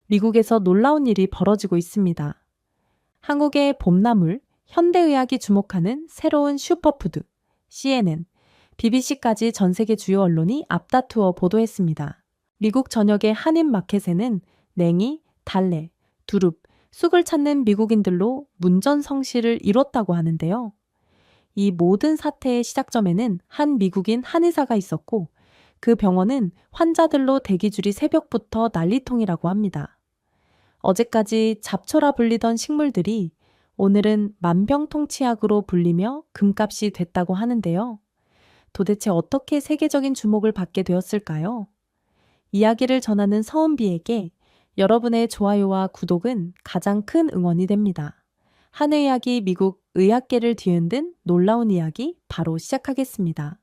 미국에서 놀라운 일이 벌어지고 있습니다. 한국의 봄나물, 현대의학이 주목하는 새로운 슈퍼푸드, CNN, BBC까지 전 세계 주요 언론이 앞다투어 보도했습니다. 미국 전역의 한인 마켓에는 냉이, 달래, 두릅, 쑥을 찾는 미국인들로 문전성시를 이뤘다고 하는데요. 이 모든 사태의 시작점에는 한 미국인 한의사가 있었고 그 병원은 환자들로 대기줄이 새벽부터 난리통이라고 합니다. 어제까지 잡초라 불리던 식물들이 오늘은 만병통치약으로 불리며 금값이 됐다고 하는데요. 도대체 어떻게 세계적인 주목을 받게 되었을까요? 이야기를 전하는 서은비에게 여러분의 좋아요와 구독은 가장 큰 응원이 됩니다. 한의학이 미국 의학계를 뒤흔든 놀라운 이야기 바로 시작하겠습니다.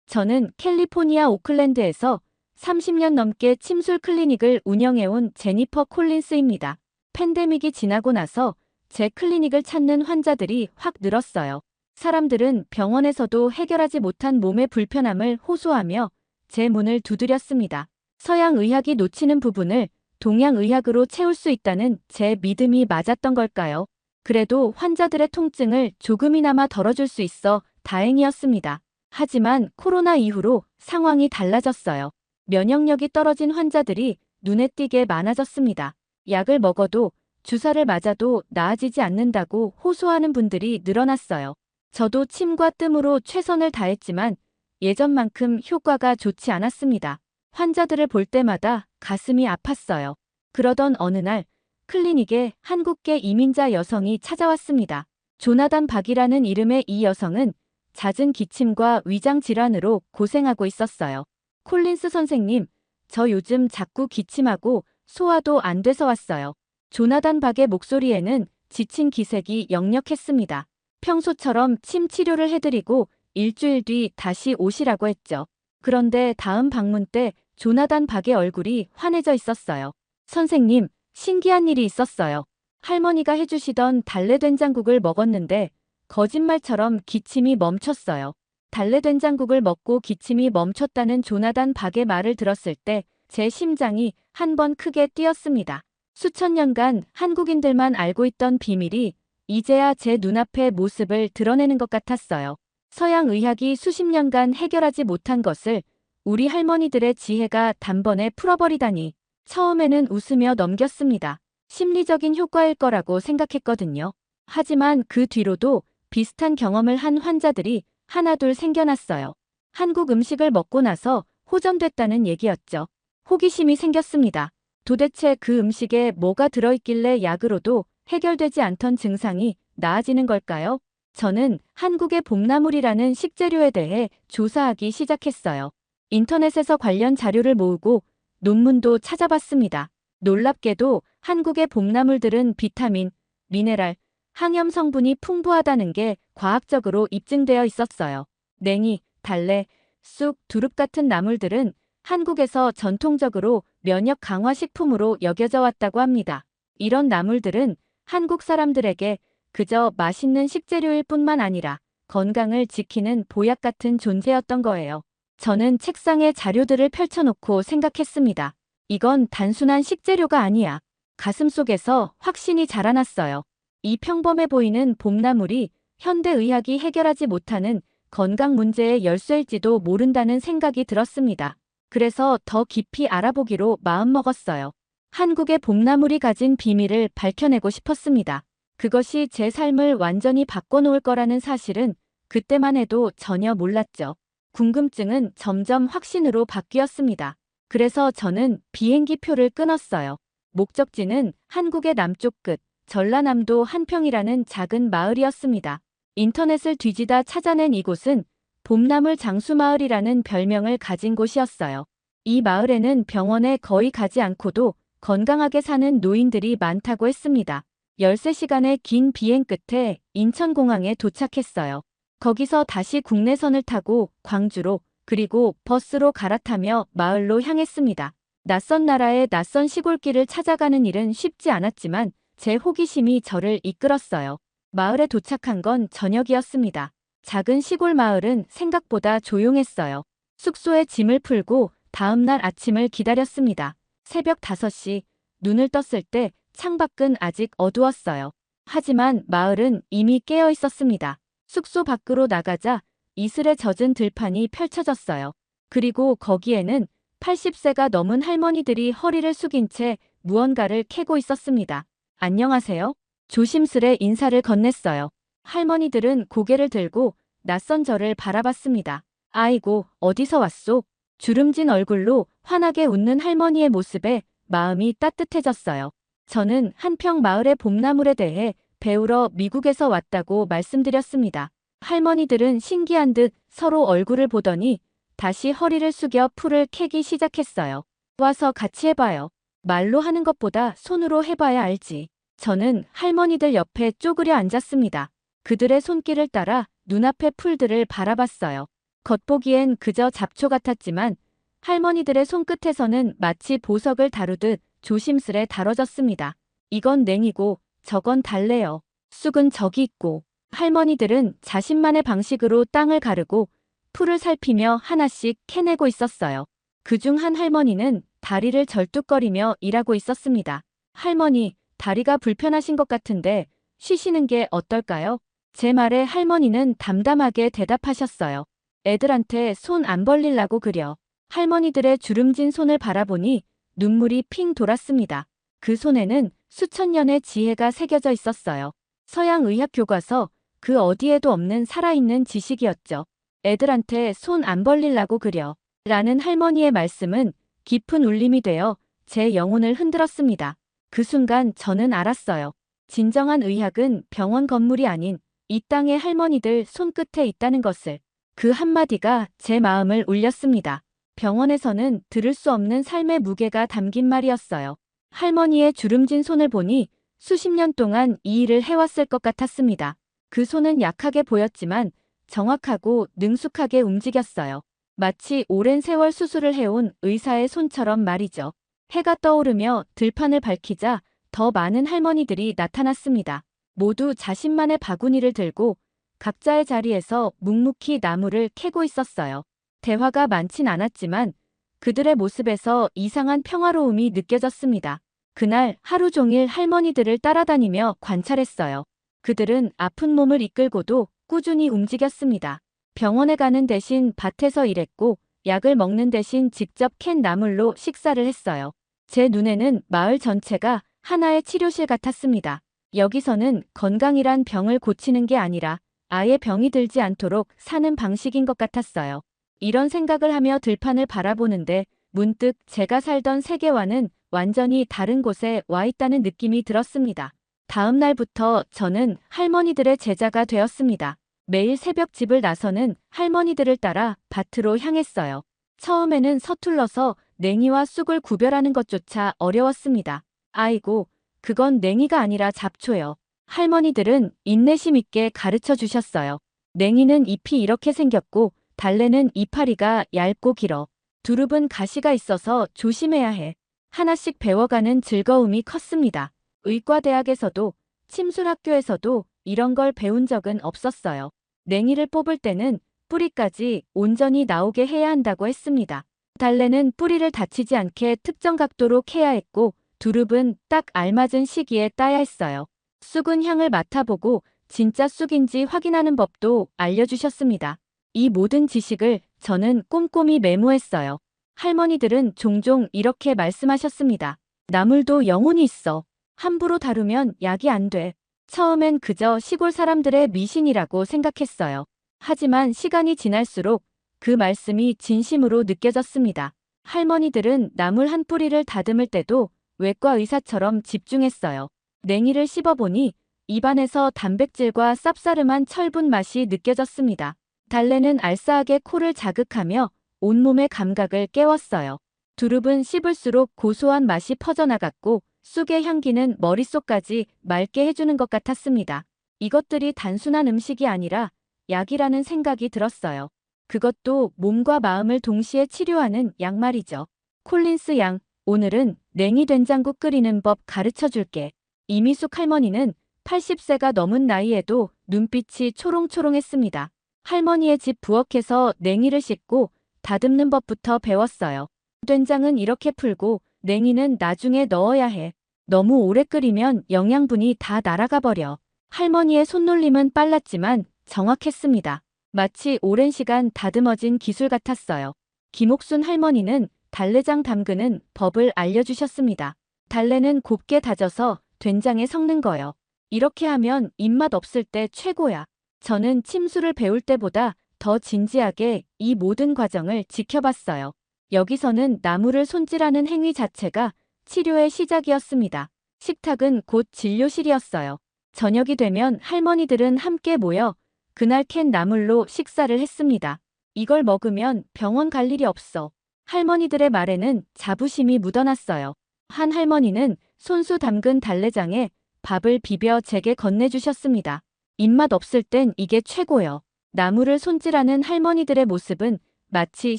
저는 캘리포니아 오클랜드에서 30년 넘게 침술 클리닉을 운영해온 제니퍼 콜린스입니다. 팬데믹이 지나고 나서 제 클리닉을 찾는 환자들이 확 늘었어요. 사람들은 병원에서도 해결하지 못한 몸의 불편함을 호소하며 제 문을 두드렸습니다. 서양 의학이 놓치는 부분을 동양 의학으로 채울 수 있다는 제 믿음이 맞았던 걸까요? 그래도 환자들의 통증을 조금이나마 덜어줄 수 있어 다행이었습니다. 하지만 코로나 이후로 상황이 달라졌어요. 면역력이 떨어진 환자들이 눈에 띄게 많아졌습니다. 약을 먹어도 주사를 맞아도 나아지지 않는다고 호소하는 분들이 늘어났어요. 저도 침과 뜸으로 최선을 다했지만 예전만큼 효과가 좋지 않았습니다. 환자들을 볼 때마다 가슴이 아팠어요. 그러던 어느 날 클리닉에 한국계 이민자 여성이 찾아왔습니다. 조나단 박이라는 이름의 이 여성은 잦은 기침과 위장 질환으로 고생하고 있었어요. 콜린스 선생님, 저 요즘 자꾸 기침하고 소화도 안 돼서 왔어요. 조나단 박의 목소리에는 지친 기색이 역력했습니다. 평소처럼 침 치료를 해드리고 일주일 뒤 다시 오시라고 했죠. 그런데 다음 방문 때 조나단 박의 얼굴이 환해져 있었어요. 선생님, 신기한 일이 있었어요. 할머니가 해주시던 달래된장국을 먹었는데 거짓말처럼 기침이 멈췄어요. 달래된장국을 먹고 기침이 멈췄다는 조나단 박의 말을 들었을 때 제 심장이 한 번 크게 뛰었습니다. 수천 년간 한국인들만 알고 있던 비밀이 이제야 제 눈앞의 모습을 드러내는 것 같았어요. 서양 의학이 수십 년간 해결하지 못한 것을 우리 할머니들의 지혜가 단번에 풀어버리다니. 처음에는 웃으며 넘겼습니다. 심리적인 효과일 거라고 생각했거든요. 하지만 그 뒤로도 비슷한 경험을 한 환자들이 하나둘 생겨났어요. 한국 음식을 먹고 나서 호전됐다는 얘기였죠. 호기심이 생겼습니다. 도대체 그 음식에 뭐가 들어있길래 약으로도 해결되지 않던 증상이 나아지는 걸까요? 저는 한국의 봄나물이라는 식재료에 대해 조사하기 시작했어요. 인터넷에서 관련 자료를 모으고 논문도 찾아봤습니다. 놀랍게도 한국의 봄나물들은 비타민, 미네랄, 항염 성분이 풍부하다는 게 과학적으로 입증되어 있었어요. 냉이, 달래, 쑥, 두릅 같은 나물들은 한국에서 전통적으로 면역 강화 식품으로 여겨져 왔다고 합니다. 이런 나물들은 한국 사람들에게 그저 맛있는 식재료일 뿐만 아니라 건강을 지키는 보약 같은 존재였던 거예요. 저는 책상에 자료들을 펼쳐놓고 생각했습니다. 이건 단순한 식재료가 아니야. 가슴속에서 확신이 자라났어요. 이 평범해 보이는 봄나물이 현대의학이 해결하지 못하는 건강 문제의 열쇠일지도 모른다는 생각이 들었습니다. 그래서 더 깊이 알아보기로 마음먹었어요. 한국의 봄나물이 가진 비밀을 밝혀내고 싶었습니다. 그것이 제 삶을 완전히 바꿔놓을 거라는 사실은 그때만 해도 전혀 몰랐죠. 궁금증은 점점 확신으로 바뀌었습니다. 그래서 저는 비행기 표를 끊었어요. 목적지는 한국의 남쪽 끝, 전라남도 한평이라는 작은 마을이었습니다. 인터넷을 뒤지다 찾아낸 이곳은 봄나물 장수마을이라는 별명을 가진 곳이었어요. 이 마을에는 병원에 거의 가지 않고도 건강하게 사는 노인들이 많다고 했습니다. 13시간의 긴 비행 끝에 인천공항에 도착했어요. 거기서 다시 국내선을 타고 광주로 그리고 버스로 갈아타며 마을로 향했습니다. 낯선 나라의 낯선 시골길을 찾아가는 일은 쉽지 않았지만 제 호기심이 저를 이끌었어요. 마을에 도착한 건 저녁이었습니다. 작은 시골 마을은 생각보다 조용했어요. 숙소에 짐을 풀고 다음날 아침을 기다렸습니다. 새벽 5시, 눈을 떴을 때 창밖은 아직 어두웠어요. 하지만 마을은 이미 깨어 있었습니다. 숙소 밖으로 나가자 이슬에 젖은 들판이 펼쳐졌어요. 그리고 거기에는 80세가 넘은 할머니들이 허리를 숙인 채 무언가를 캐고 있었습니다. 안녕하세요. 조심스레 인사를 건넸어요. 할머니들은 고개를 들고 낯선 저를 바라봤습니다. 아이고, 어디서 왔소? 주름진 얼굴로 환하게 웃는 할머니의 모습에 마음이 따뜻해졌어요. 저는 한평 마을의 봄나물에 대해 배우러 미국에서 왔다고 말씀드렸습니다. 할머니들은 신기한 듯 서로 얼굴을 보더니 다시 허리를 숙여 풀을 캐기 시작했어요. 와서 같이 해봐요. 말로 하는 것보다 손으로 해봐야 알지. 저는 할머니들 옆에 쪼그려 앉았습니다. 그들의 손길을 따라 눈앞의 풀들을 바라봤어요. 겉보기엔 그저 잡초 같았지만 할머니들의 손끝에서는 마치 보석을 다루듯 조심스레 다뤄졌습니다. 이건 냉이고 저건 달래요. 쑥은 저기 있고. 할머니들은 자신만의 방식으로 땅을 가르고 풀을 살피며 하나씩 캐내고 있었어요. 그중 한 할머니는 다리를 절뚝거리며 일하고 있었습니다. 할머니, 다리가 불편하신 것 같은데 쉬시는 게 어떨까요? 제 말에 할머니는 담담하게 대답하셨어요. 애들한테 손 안 벌리려고 그려. 할머니들의 주름진 손을 바라보니 눈물이 핑 돌았습니다. 그 손에는 수천 년의 지혜가 새겨져 있었어요. 서양 의학 교과서 그 어디에도 없는 살아있는 지식이었죠. 애들한테 손 안 벌리려고 그려. 라는 할머니의 말씀은 깊은 울림이 되어 제 영혼을 흔들었습니다. 그 순간 저는 알았어요. 진정한 의학은 병원 건물이 아닌 이 땅의 할머니들 손끝에 있다는 것을. 그 한마디가 제 마음을 울렸습니다. 병원에서는 들을 수 없는 삶의 무게가 담긴 말이었어요. 할머니의 주름진 손을 보니 수십 년 동안 이 일을 해왔을 것 같았습니다. 그 손은 약하게 보였지만 정확하고 능숙하게 움직였어요. 마치 오랜 세월 수술을 해온 의사의 손처럼 말이죠. 해가 떠오르며 들판을 밝히자 더 많은 할머니들이 나타났습니다. 모두 자신만의 바구니를 들고 각자의 자리에서 묵묵히 나무를 캐고 있었어요. 대화가 많진 않았지만 그들의 모습에서 이상한 평화로움이 느껴졌습니다. 그날 하루 종일 할머니들을 따라다니며 관찰했어요. 그들은 아픈 몸을 이끌고도 꾸준히 움직였습니다. 병원에 가는 대신 밭에서 일했고 약을 먹는 대신 직접 캔 나물로 식사를 했어요. 제 눈에는 마을 전체가 하나의 치료실 같았습니다. 여기서는 건강이란 병을 고치는 게 아니라 아예 병이 들지 않도록 사는 방식인 것 같았어요. 이런 생각을 하며 들판을 바라보는데 문득 제가 살던 세계와는 완전히 다른 곳에 와 있다는 느낌이 들었습니다. 다음 날부터 저는 할머니들의 제자가 되었습니다. 매일 새벽 집을 나서는 할머니들을 따라 밭으로 향했어요. 처음에는 서툴러서 냉이와 쑥을 구별하는 것조차 어려웠습니다. 아이고, 그건 냉이가 아니라 잡초요. 할머니들은 인내심 있게 가르쳐 주셨어요. 냉이는 잎이 이렇게 생겼고 달래는 이파리가 얇고 길어. 두릅은 가시가 있어서 조심해야 해. 하나씩 배워가는 즐거움이 컸습니다. 의과대학에서도 침술학교에서도 이런 걸 배운 적은 없었어요. 냉이를 뽑을 때는 뿌리까지 온전히 나오게 해야 한다고 했습니다. 달래는 뿌리를 다치지 않게 특정 각도로 캐야 했고 두릅은 딱 알맞은 시기에 따야 했어요. 쑥은 향을 맡아보고 진짜 쑥인지 확인하는 법도 알려주셨습니다. 이 모든 지식을 저는 꼼꼼히 메모했어요. 할머니들은 종종 이렇게 말씀하셨습니다. 나물도 영혼이 있어. 함부로 다루면 약이 안 돼. 처음엔 그저 시골 사람들의 미신이라고 생각했어요. 하지만 시간이 지날수록 그 말씀이 진심으로 느껴졌습니다. 할머니들은 나물 한 뿌리를 다듬을 때도 외과 의사처럼 집중했어요. 냉이를 씹어보니 입안에서 단백질과 쌉싸름한 철분 맛이 느껴졌습니다. 달래는 알싸하게 코를 자극하며 온몸의 감각을 깨웠어요. 두릅은 씹을수록 고소한 맛이 퍼져나갔고 쑥의 향기는 머릿속까지 맑게 해주는 것 같았습니다. 이것들이 단순한 음식이 아니라 약이라는 생각이 들었어요. 그것도 몸과 마음을 동시에 치료하는 약 말이죠. 콜린스 양, 오늘은 냉이 된장국 끓이는 법 가르쳐 줄게. 이미숙 할머니는 80세가 넘은 나이에도 눈빛이 초롱초롱했습니다. 할머니의 집 부엌에서 냉이를 씻고 다듬는 법부터 배웠어요. 된장은 이렇게 풀고 냉이는 나중에 넣어야 해. 너무 오래 끓이면 영양분이 다 날아가 버려. 할머니의 손놀림은 빨랐지만 정확했습니다. 마치 오랜 시간 다듬어진 기술 같았어요. 김옥순 할머니는 달래장 담그는 법을 알려주셨습니다. 달래는 곱게 다져서 된장에 섞는 거요. 이렇게 하면 입맛 없을 때 최고야. 저는 침수를 배울 때보다 더 진지하게 이 모든 과정을 지켜봤어요. 여기서는 나무를 손질하는 행위 자체가 치료의 시작이었습니다. 식탁은 곧 진료실이었어요. 저녁이 되면 할머니들은 함께 모여 그날 캔 나물로 식사를 했습니다. 이걸 먹으면 병원 갈 일이 없어. 할머니들의 말에는 자부심이 묻어났어요. 한 할머니는 손수 담근 달래장에 밥을 비벼 제게 건네주셨습니다. 입맛 없을 땐 이게 최고요. 나무를 손질하는 할머니들의 모습은 마치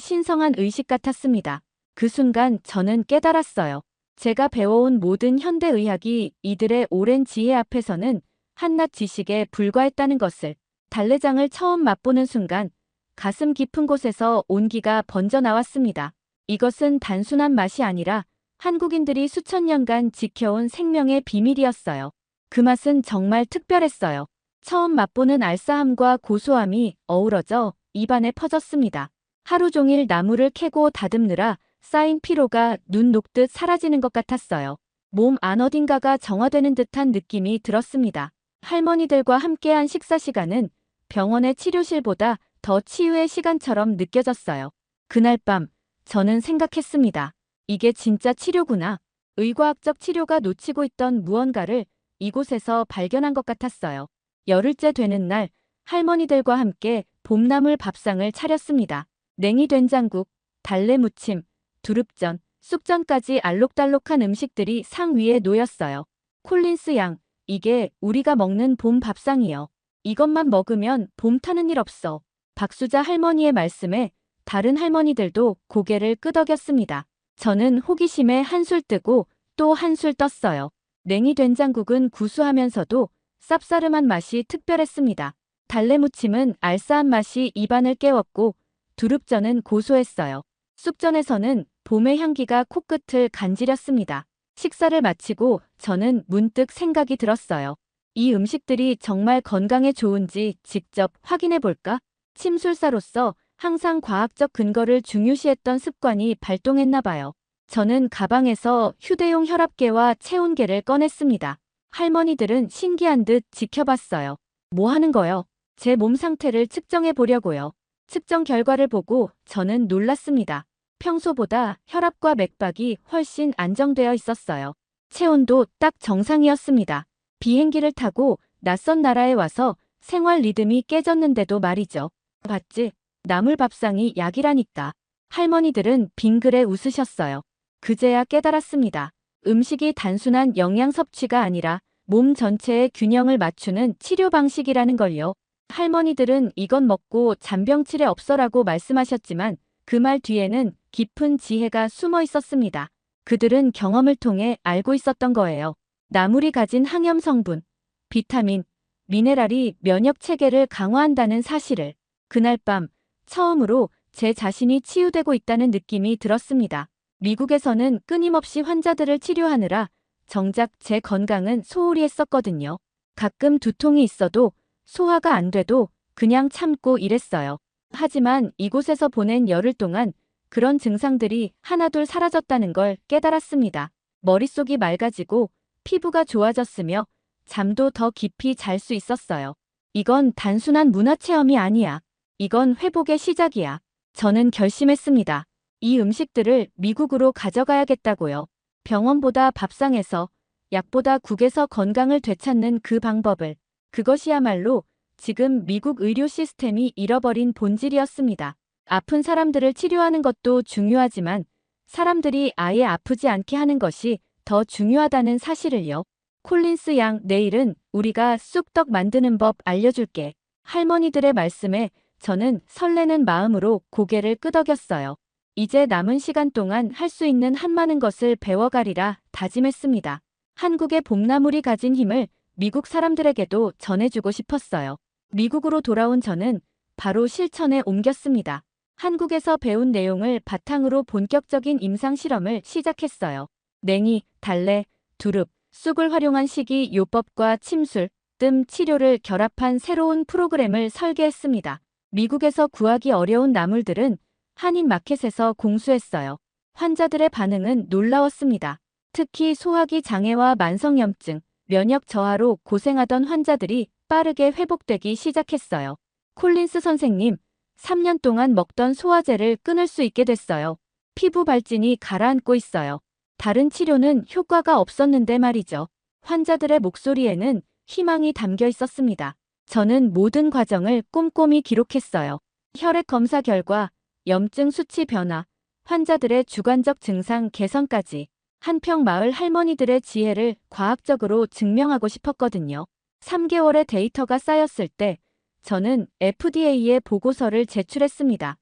신성한 의식 같았습니다. 그 순간 저는 깨달았어요. 제가 배워온 모든 현대의학이 이들의 오랜 지혜 앞에서는 한낱 지식에 불과했다는 것을. 달래장을 처음 맛보는 순간 가슴 깊은 곳에서 온기가 번져 나왔습니다. 이것은 단순한 맛이 아니라 한국인들이 수천 년간 지켜온 생명의 비밀이었어요. 그 맛은 정말 특별했어요. 처음 맛보는 알싸함과 고소함이 어우러져 입안에 퍼졌습니다. 하루 종일 나무를 캐고 다듬느라 쌓인 피로가 눈 녹듯 사라지는 것 같았어요. 몸 안 어딘가가 정화되는 듯한 느낌이 들었습니다. 할머니들과 함께한 식사 시간은 병원의 치료실보다 더 치유의 시간처럼 느껴졌어요. 그날 밤 저는 생각했습니다. 이게 진짜 치료구나. 의과학적 치료가 놓치고 있던 무언가를 이곳에서 발견한 것 같았어요. 열흘째 되는 날 할머니들과 함께 봄나물 밥상을 차렸습니다. 냉이 된장국, 달래 무침, 두릅전, 쑥전까지 알록달록한 음식들이 상 위에 놓였어요. 콜린스 양, 이게 우리가 먹는 봄 밥상이요. 이것만 먹으면 봄 타는 일 없어. 박수자 할머니의 말씀에 다른 할머니들도 고개를 끄덕였습니다. 저는 호기심에 한술 뜨고 또 한술 떴어요. 냉이 된장국은 구수하면서도 쌉싸름한 맛이 특별했습니다. 달래무침은 알싸한 맛이 입안을 깨웠고 두릅전은 고소했어요. 쑥전에서는 봄의 향기가 코끝을 간지렸습니다. 식사를 마치고 저는 문득 생각이 들었어요. 이 음식들이 정말 건강에 좋은지 직접 확인해 볼까? 침술사로서 항상 과학적 근거를 중요시했던 습관이 발동했나 봐요. 저는 가방에서 휴대용 혈압계와 체온계를 꺼냈습니다. 할머니들은 신기한 듯 지켜봤어요. 뭐 하는 거요? 제 몸 상태를 측정해 보려고요. 측정 결과를 보고 저는 놀랐습니다. 평소보다 혈압과 맥박이 훨씬 안정되어 있었어요. 체온도 딱 정상이었습니다. 비행기를 타고 낯선 나라에 와서 생활 리듬이 깨졌는데도 말이죠. 봤지? 나물 밥상이 약이라니까. 할머니들은 빙그레 웃으셨어요. 그제야 깨달았습니다. 음식이 단순한 영양 섭취가 아니라 몸 전체의 균형을 맞추는 치료 방식이라는 걸요. 할머니들은 이건 먹고 잔병치레 없어라고 말씀하셨지만 그 말 뒤에는 깊은 지혜가 숨어 있었습니다. 그들은 경험을 통해 알고 있었던 거예요. 나물이 가진 항염 성분, 비타민, 미네랄이 면역 체계를 강화한다는 사실을. 그날 밤 처음으로 제 자신이 치유되고 있다는 느낌이 들었습니다. 미국에서는 끊임없이 환자들을 치료하느라 정작 제 건강은 소홀히 했었거든요. 가끔 두통이 있어도 소화가 안 돼도 그냥 참고 일했어요. 하지만 이곳에서 보낸 열흘 동안 그런 증상들이 하나둘 사라졌다는 걸 깨달았습니다. 머릿속이 맑아지고 피부가 좋아졌으며 잠도 더 깊이 잘 수 있었어요. 이건 단순한 문화체험이 아니야. 이건 회복의 시작이야. 저는 결심했습니다. 이 음식들을 미국으로 가져가야겠다고요. 병원보다 밥상에서, 약보다 국에서 건강을 되찾는 그 방법을. 그것이야말로 지금 미국 의료 시스템이 잃어버린 본질이었습니다. 아픈 사람들을 치료하는 것도 중요하지만 사람들이 아예 아프지 않게 하는 것이 더 중요하다는 사실을요. 콜린스 양, 내일은 우리가 쑥떡 만드는 법 알려줄게. 할머니들의 말씀에 저는 설레는 마음으로 고개를 끄덕였어요. 이제 남은 시간 동안 할 수 있는 한많은 것을 배워가리라 다짐했습니다. 한국의 봄나물이 가진 힘을 미국 사람들에게도 전해주고 싶었어요. 미국으로 돌아온 저는 바로 실천에 옮겼습니다. 한국에서 배운 내용을 바탕으로 본격적인 임상 실험을 시작했어요. 냉이, 달래, 두릅, 쑥을 활용한 식이요법과 침술, 뜸 치료를 결합한 새로운 프로그램을 설계했습니다. 미국에서 구하기 어려운 나물들은 한인 마켓에서 공수했어요. 환자들의 반응은 놀라웠습니다. 특히 소화기 장애와 만성염증, 면역 저하로 고생하던 환자들이 빠르게 회복되기 시작했어요. 콜린스 선생님, 3년 동안 먹던 소화제를 끊을 수 있게 됐어요. 피부 발진이 가라앉고 있어요. 다른 치료는 효과가 없었는데 말이죠. 환자들의 목소리에는 희망이 담겨 있었습니다. 저는 모든 과정을 꼼꼼히 기록했어요. 혈액 검사 결과, 염증 수치 변화, 환자들의 주관적 증상 개선까지 한평 마을 할머니들의 지혜를 과학적으로 증명하고 싶었거든요. 3개월의 데이터가 쌓였을 때 저는 FDA에 보고서를 제출했습니다.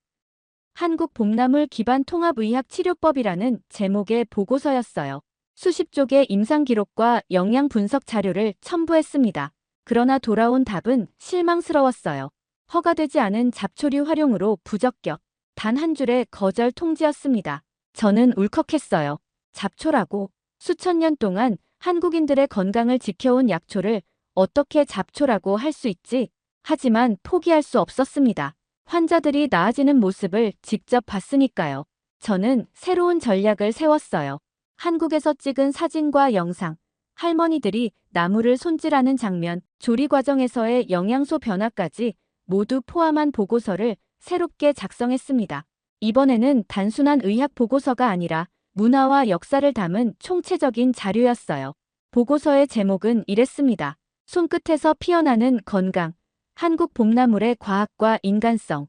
한국 봄나물 기반 통합의학 치료법이라는 제목의 보고서였어요. 수십 쪽의 임상 기록과 영양 분석 자료를 첨부했습니다. 그러나 돌아온 답은 실망스러웠어요. 허가되지 않은 잡초류 활용으로 부적격. 단 한 줄의 거절 통지였습니다. 저는 울컥했어요. 잡초라고. 수천 년 동안 한국인들의 건강을 지켜온 약초를 어떻게 잡초라고 할 수 있지? 하지만 포기할 수 없었습니다. 환자들이 나아지는 모습을 직접 봤으니까요. 저는 새로운 전략을 세웠어요. 한국에서 찍은 사진과 영상, 할머니들이 나무를 손질하는 장면, 조리 과정에서의 영양소 변화까지 모두 포함한 보고서를 새롭게 작성했습니다. 이번에는 단순한 의학 보고서가 아니라 문화와 역사를 담은 총체적인 자료였어요. 보고서의 제목은 이랬습니다. 손끝에서 피어나는 건강, 한국 봄나물의 과학과 인간성.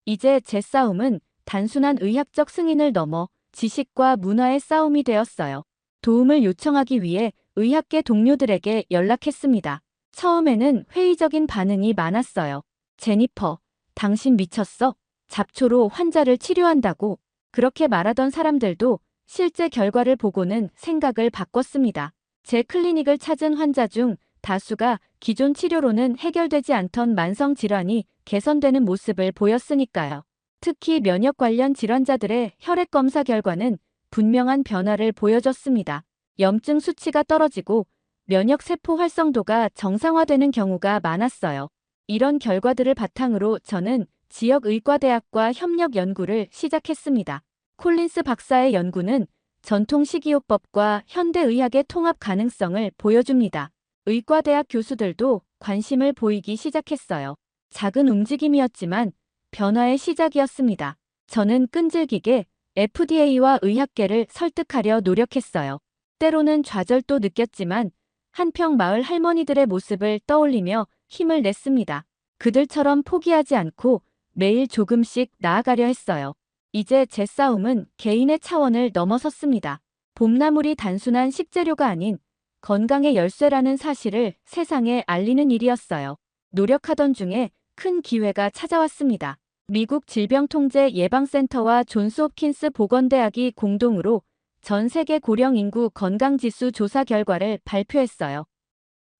이제 제 싸움은 단순한 의학적 승인을 넘어 지식과 문화의 싸움이 되었어요. 도움을 요청하기 위해 의학계 동료들에게 연락했습니다. 처음에는 회의적인 반응이 많았어요. 제니퍼, 당신 미쳤어? 잡초로 환자를 치료한다고? 그렇게 말하던 사람들도 실제 결과를 보고는 생각을 바꿨습니다. 제 클리닉을 찾은 환자 중 다수가 기존 치료로는 해결되지 않던 만성 질환이 개선되는 모습을 보였으니까요. 특히 면역 관련 질환자들의 혈액 검사 결과는 분명한 변화를 보여줬습니다. 염증 수치가 떨어지고 면역 세포 활성도가 정상화되는 경우가 많았어요. 이런 결과들을 바탕으로 저는 지역 의과대학과 협력 연구를 시작했습니다. 콜린스 박사의 연구는 전통 식이요법과 현대의학의 통합 가능성을 보여줍니다. 의과대학 교수들도 관심을 보이기 시작했어요. 작은 움직임이었지만 변화의 시작이었습니다. 저는 끈질기게 FDA와 의학계를 설득하려 노력했어요. 때로는 좌절도 느꼈지만 한평 마을 할머니들의 모습을 떠올리며 힘을 냈습니다. 그들처럼 포기하지 않고 매일 조금씩 나아가려 했어요. 이제 제 싸움은 개인의 차원을 넘어섰습니다. 봄나물이 단순한 식재료가 아닌 건강의 열쇠라는 사실을 세상에 알리는 일이었어요. 노력하던 중에 큰 기회가 찾아왔습니다. 미국 질병통제예방센터와 존스홉킨스 보건대학이 공동으로 전 세계 고령 인구 건강지수 조사 결과를 발표했어요.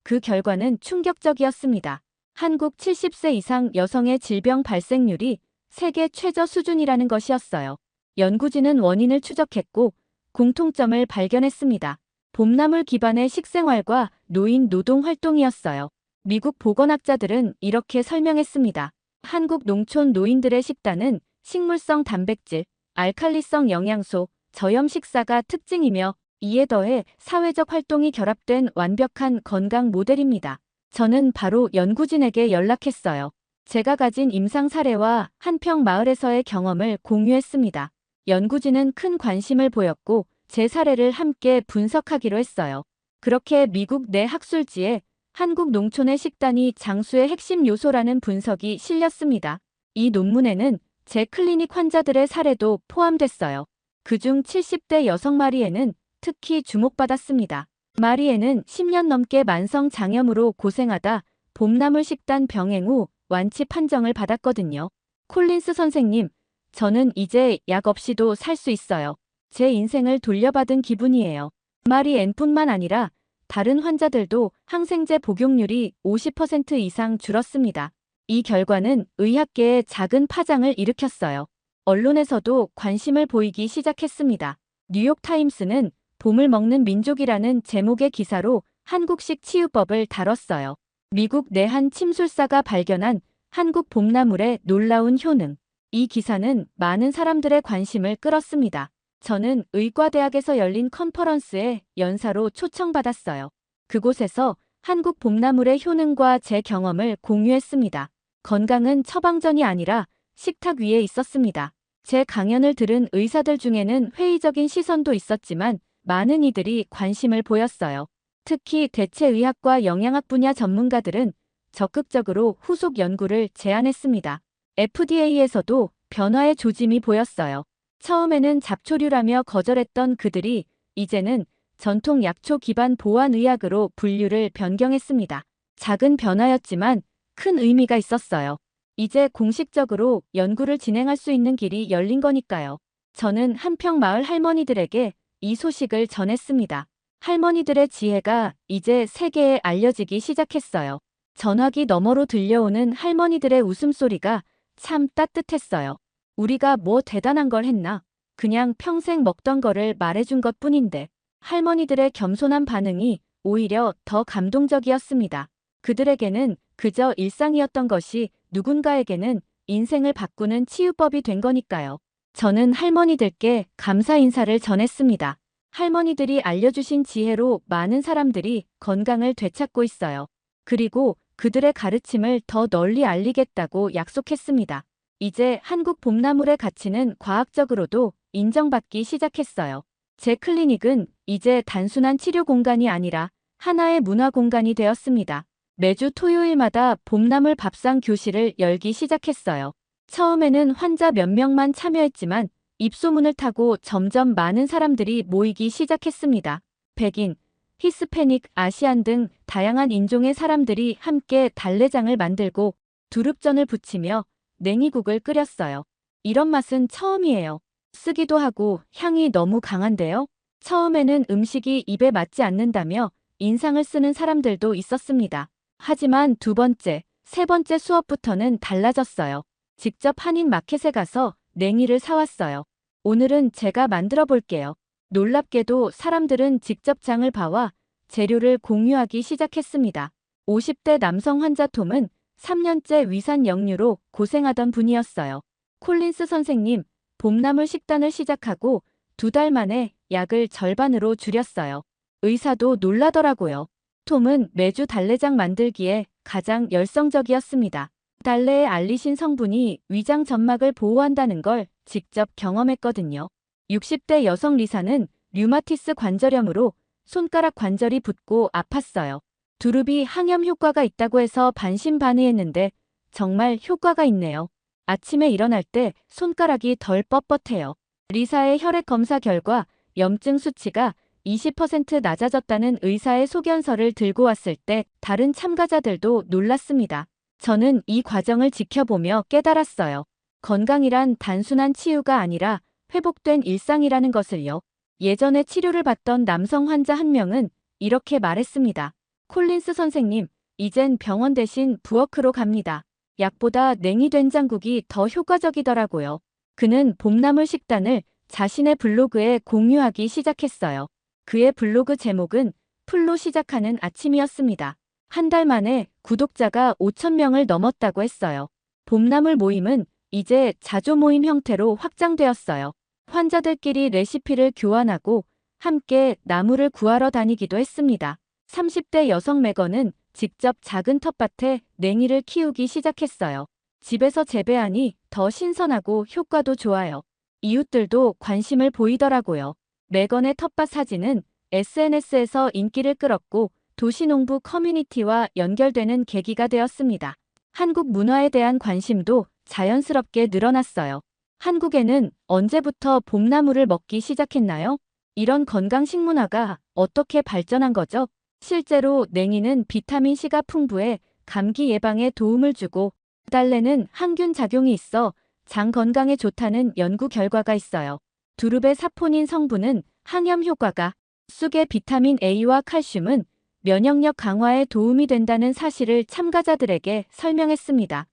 그 결과는 충격적이었습니다. 한국 70세 이상 여성의 질병 발생률이 세계 최저 수준이라는 것이었어요. 연구진은 원인을 추적했고 공통점을 발견했습니다. 봄나물 기반의 식생활과 노인 노동 활동이었어요. 미국 보건학자들은 이렇게 설명했습니다. 한국 농촌 노인들의 식단은 식물성 단백질, 알칼리성 영양소, 저염 식사가 특징이며 이에 더해 사회적 활동이 결합된 완벽한 건강 모델입니다. 저는 바로 연구진에게 연락했어요. 제가 가진 임상 사례와 한평 마을에서의 경험을 공유했습니다. 연구진은 큰 관심을 보였고 제 사례를 함께 분석하기로 했어요. 그렇게 미국 내 학술지에 한국 농촌의 식단이 장수의 핵심 요소라는 분석이 실렸습니다. 이 논문에는 제 클리닉 환자들의 사례도 포함됐어요. 그중 70대 여성 마리에는 특히 주목받았습니다. 마리에는 10년 넘게 만성 장염으로 고생하다 봄나물 식단 병행 후 완치 판정을 받았거든요. 콜린스 선생님, 저는 이제 약 없이도 살 수 있어요. 제 인생을 돌려받은 기분이에요. 마리앤뿐만 아니라 다른 환자들도 항생제 복용률이 50% 이상 줄었습니다. 이 결과는 의학계에 작은 파장을 일으켰어요. 언론에서도 관심을 보이기 시작했습니다. 뉴욕타임스는 봄을 먹는 민족이라는 제목의 기사로 한국식 치유법을 다뤘어요. 미국 내 한 침술사가 발견한 한국 봄나물의 놀라운 효능. 이 기사는 많은 사람들의 관심을 끌었습니다. 저는 의과대학에서 열린 컨퍼런스에 연사로 초청받았어요. 그곳에서 한국 봄나물의 효능과 제 경험을 공유했습니다. 건강은 처방전이 아니라 식탁 위에 있었습니다. 제 강연을 들은 의사들 중에는 회의적인 시선도 있었지만 많은 이들이 관심을 보였어요. 특히 대체의학과 영양학 분야 전문가들은 적극적으로 후속 연구를 제안했습니다. FDA에서도 변화의 조짐이 보였어요. 처음에는 잡초류라며 거절했던 그들이 이제는 전통 약초 기반 보완의학으로 분류를 변경했습니다. 작은 변화였지만 큰 의미가 있었어요. 이제 공식적으로 연구를 진행할 수 있는 길이 열린 거니까요. 저는 한평 마을 할머니들에게 이 소식을 전했습니다. 할머니들의 지혜가 이제 세계에 알려지기 시작했어요. 전화기 너머로 들려오는 할머니들의 웃음소리가 참 따뜻했어요. 우리가 뭐 대단한 걸 했나? 그냥 평생 먹던 거를 말해준 것뿐인데. 할머니들의 겸손한 반응이 오히려 더 감동적이었습니다. 그들에게는 그저 일상이었던 것이 누군가에게는 인생을 바꾸는 치유법이 된 거니까요. 저는 할머니들께 감사 인사를 전했습니다. 할머니들이 알려주신 지혜로 많은 사람들이 건강을 되찾고 있어요. 그리고 그들의 가르침을 더 널리 알리겠다고 약속했습니다. 이제 한국 봄나물의 가치는 과학적으로도 인정받기 시작했어요. 제 클리닉은 이제 단순한 치료 공간이 아니라 하나의 문화 공간이 되었습니다. 매주 토요일마다 봄나물 밥상 교실을 열기 시작했어요. 처음에는 환자 몇 명만 참여했지만 입소문을 타고 점점 많은 사람들이 모이기 시작했습니다. 백인, 히스패닉, 아시안 등 다양한 인종의 사람들이 함께 달래장을 만들고 두릅전을 부치며 냉이국을 끓였어요. 이런 맛은 처음이에요. 쓰기도 하고 향이 너무 강한데요. 처음에는 음식이 입에 맞지 않는다며 인상을 쓰는 사람들도 있었습니다. 하지만 두 번째, 세 번째 수업부터는 달라졌어요. 직접 한인 마켓에 가서 냉이를 사왔어요. 오늘은 제가 만들어 볼게요. 놀랍게도 사람들은 직접 장을 봐와 재료를 공유하기 시작했습니다. 50대 남성 환자 톰은 3년째 위산 역류로 고생하던 분이었어요. 콜린스 선생님, 봄나물 식단을 시작하고 2달 만에 약을 절반으로 줄였어요. 의사도 놀라더라고요. 톰은 매주 달래장 만들기에 가장 열성적이었습니다. 달래에 알리신 성분이 위장 점막을 보호한다는 걸 직접 경험했거든요. 60대 여성 리사는 류마티스 관절염으로 손가락 관절이 붓고 아팠어요. 두릅이 항염 효과가 있다고 해서 반신반의했는데 정말 효과가 있네요. 아침에 일어날 때 손가락이 덜 뻣뻣해요. 리사의 혈액 검사 결과 염증 수치가 20% 낮아졌다는 의사의 소견서를 들고 왔을 때 다른 참가자들도 놀랐습니다. 저는 이 과정을 지켜보며 깨달았어요. 건강이란 단순한 치유가 아니라 회복된 일상이라는 것을요. 예전에 치료를 받던 남성 환자 한 명은 이렇게 말했습니다. 콜린스 선생님, 이젠 병원 대신 부엌으로 갑니다. 약보다 냉이 된장국이 더 효과적이더라고요. 그는 봄나물 식단을 자신의 블로그에 공유하기 시작했어요. 그의 블로그 제목은 풀로 시작하는 아침이었습니다. 한 달 만에 구독자가 5,000명을 넘었다고 했어요. 봄나물 모임은 이제 자조 모임 형태로 확장되었어요. 환자들끼리 레시피를 교환하고 함께 나물을 구하러 다니기도 했습니다. 30대 여성 매거는 직접 작은 텃밭에 냉이를 키우기 시작했어요. 집에서 재배하니 더 신선하고 효과도 좋아요. 이웃들도 관심을 보이더라고요. 매건의 텃밭 사진은 SNS에서 인기를 끌었고 도시농부 커뮤니티와 연결되는 계기가 되었습니다. 한국 문화에 대한 관심도 자연스럽게 늘어났어요. 한국에는 언제부터 봄나물을 먹기 시작했나요? 이런 건강식문화가 어떻게 발전한 거죠? 실제로 냉이는 비타민C가 풍부해 감기 예방에 도움을 주고 달래는 항균 작용이 있어 장 건강에 좋다는 연구 결과가 있어요. 두릅의 사포닌 성분은 항염 효과가, 쑥의 비타민 A와 칼슘은 면역력 강화에 도움이 된다는 사실을 참가자들에게 설명했습니다.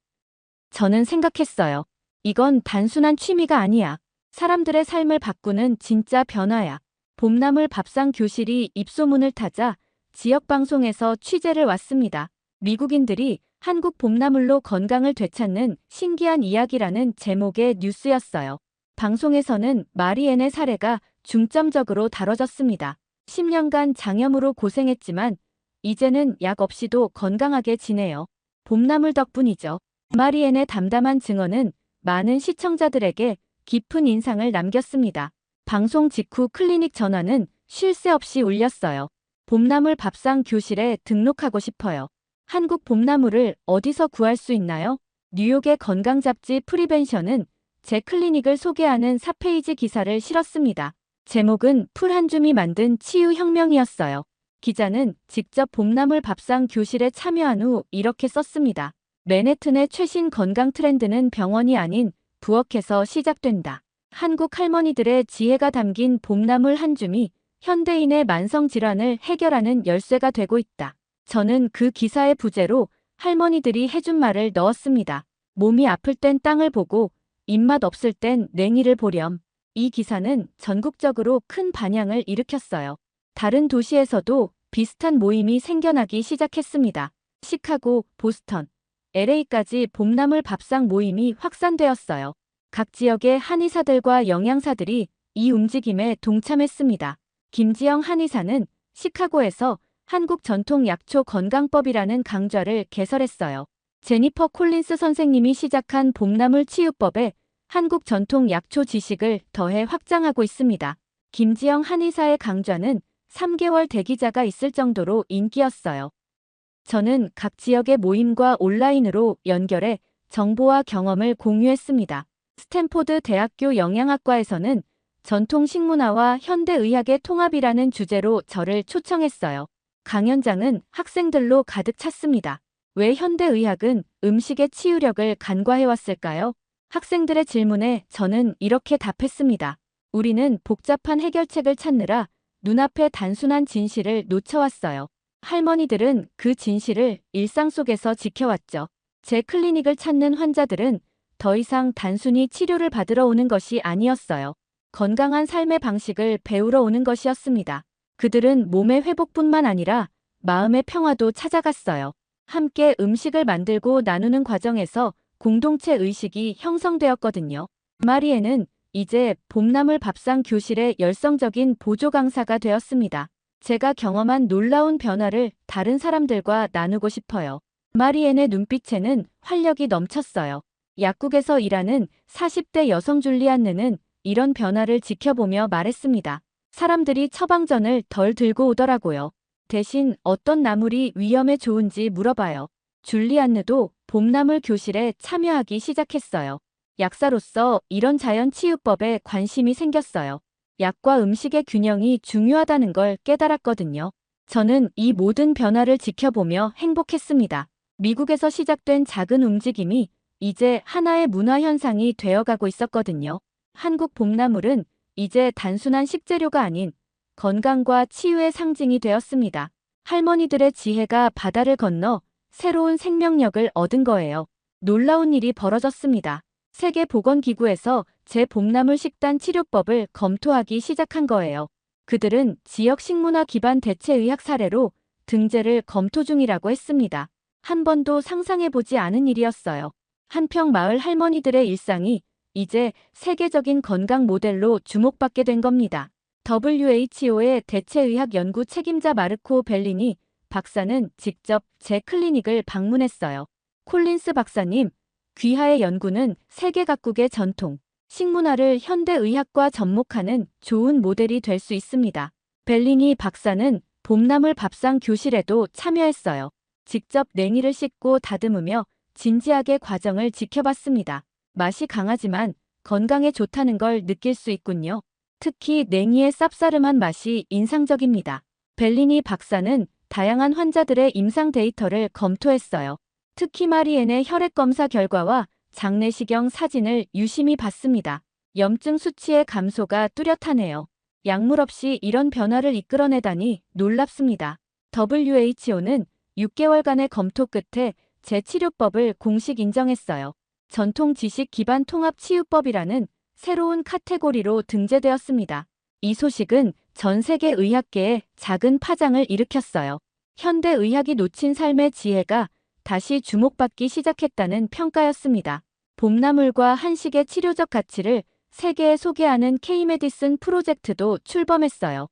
저는 생각했어요. 이건 단순한 취미가 아니야. 사람들의 삶을 바꾸는 진짜 변화야. 봄나물 밥상 교실이 입소문을 타자 지역 방송에서 취재를 왔습니다. 미국인들이 한국 봄나물로 건강을 되찾는 신기한 이야기라는 제목의 뉴스였어요. 방송에서는 마리앤의 사례가 중점적으로 다뤄졌습니다. 10년간 장염으로 고생했지만 이제는 약 없이도 건강하게 지내요. 봄나물 덕분이죠. 마리앤의 담담한 증언은 많은 시청자들에게 깊은 인상을 남겼습니다. 방송 직후 클리닉 전화는 쉴 새 없이 울렸어요. 봄나물 밥상 교실에 등록하고 싶어요. 한국 봄나물을 어디서 구할 수 있나요? 뉴욕의 건강 잡지 프리벤션은 제 클리닉을 소개하는 4페이지 기사를 실었습니다. 제목은 풀 한 줌이 만든 치유혁명이었어요. 기자는 직접 봄나물 밥상 교실에 참여한 후 이렇게 썼습니다. 맨해튼의 최신 건강 트렌드는 병원이 아닌 부엌에서 시작된다. 한국 할머니들의 지혜가 담긴 봄나물 한 줌이 현대인의 만성질환을 해결하는 열쇠가 되고 있다. 저는 그 기사의 부제로 할머니들이 해준 말을 넣었습니다. 몸이 아플 땐 땅을 보고 입맛 없을 땐 냉이를 보렴. 이 기사는 전국적으로 큰 반향을 일으켰어요. 다른 도시에서도 비슷한 모임이 생겨나기 시작했습니다. 시카고, 보스턴, LA까지 봄나물 밥상 모임이 확산되었어요. 각 지역의 한의사들과 영양사들이 이 움직임에 동참했습니다. 김지영 한의사는 시카고에서 한국 전통 약초 건강법이라는 강좌를 개설했어요. 제니퍼 콜린스 선생님이 시작한 봄나물 치유법에 한국 전통 약초 지식을 더해 확장하고 있습니다. 김지영 한의사의 강좌는 3개월 대기자가 있을 정도로 인기였어요. 저는 각 지역의 모임과 온라인으로 연결해 정보와 경험을 공유했습니다. 스탠포드 대학교 영양학과에서는 전통 식문화와 현대의학의 통합이라는 주제로 저를 초청했어요. 강연장은 학생들로 가득 찼습니다. 왜 현대의학은 음식의 치유력을 간과해왔을까요? 학생들의 질문에 저는 이렇게 답했습니다. 우리는 복잡한 해결책을 찾느라 눈앞의 단순한 진실을 놓쳐왔어요. 할머니들은 그 진실을 일상 속에서 지켜왔죠. 제 클리닉을 찾는 환자들은 더 이상 단순히 치료를 받으러 오는 것이 아니었어요. 건강한 삶의 방식을 배우러 오는 것이었습니다. 그들은 몸의 회복뿐만 아니라 마음의 평화도 찾아갔어요. 함께 음식을 만들고 나누는 과정에서 공동체 의식이 형성되었거든요. 마리에는 이제 봄나물 밥상 교실의 열성적인 보조 강사가 되었습니다. 제가 경험한 놀라운 변화를 다른 사람들과 나누고 싶어요. 마리앤의 눈빛에는 활력이 넘쳤어요. 약국에서 일하는 40대 여성 줄리안느는 이런 변화를 지켜보며 말했습니다. 사람들이 처방전을 덜 들고 오더라고요. 대신 어떤 나물이 위염에 좋은지 물어봐요. 줄리안느도 봄나물 교실에 참여하기 시작했어요. 약사로서 이런 자연 치유법에 관심이 생겼어요. 약과 음식의 균형이 중요하다는 걸 깨달았거든요. 저는 이 모든 변화를 지켜보며 행복했습니다. 미국에서 시작된 작은 움직임이 이제 하나의 문화 현상이 되어가고 있었거든요. 한국 봄나물은 이제 단순한 식재료가 아닌 건강과 치유의 상징이 되었습니다. 할머니들의 지혜가 바다를 건너 새로운 생명력을 얻은 거예요. 놀라운 일이 벌어졌습니다. 세계보건기구에서 제 봄나물 식단 치료법을 검토하기 시작한 거예요. 그들은 지역 식문화 기반 대체의학 사례로 등재를 검토 중이라고 했습니다. 한 번도 상상해보지 않은 일이었어요. 한평 마을 할머니들의 일상이 이제 세계적인 건강 모델로 주목받게 된 겁니다. WHO의 대체의학 연구 책임자 마르코 벨리니 박사는 직접 제 클리닉을 방문했어요. 콜린스 박사님, 귀하의 연구는 세계 각국의 전통, 식문화를 현대의학과 접목하는 좋은 모델이 될 수 있습니다. 벨리니 박사는 봄나물 밥상 교실에도 참여했어요. 직접 냉이를 씻고 다듬으며 진지하게 과정을 지켜봤습니다. 맛이 강하지만 건강에 좋다는 걸 느낄 수 있군요. 특히 냉이의 쌉싸름한 맛이 인상적입니다. 벨리니 박사는 다양한 환자들의 임상 데이터를 검토했어요. 특히 마리앤의 혈액 검사 결과와 장내시경 사진을 유심히 봤습니다. 염증 수치의 감소가 뚜렷하네요. 약물 없이 이런 변화를 이끌어내다니 놀랍습니다. WHO는 6개월간의 검토 끝에 제 치료법을 공식 인정했어요. 전통 지식 기반 통합 치유법이라는 새로운 카테고리로 등재되었습니다. 이 소식은 전 세계 의학계에 작은 파장을 일으켰어요. 현대 의학이 놓친 삶의 지혜가 다시 주목받기 시작했다는 평가였습니다. 봄나물과 한식의 치료적 가치를 세계에 소개하는 K-메디슨 프로젝트도 출범했어요.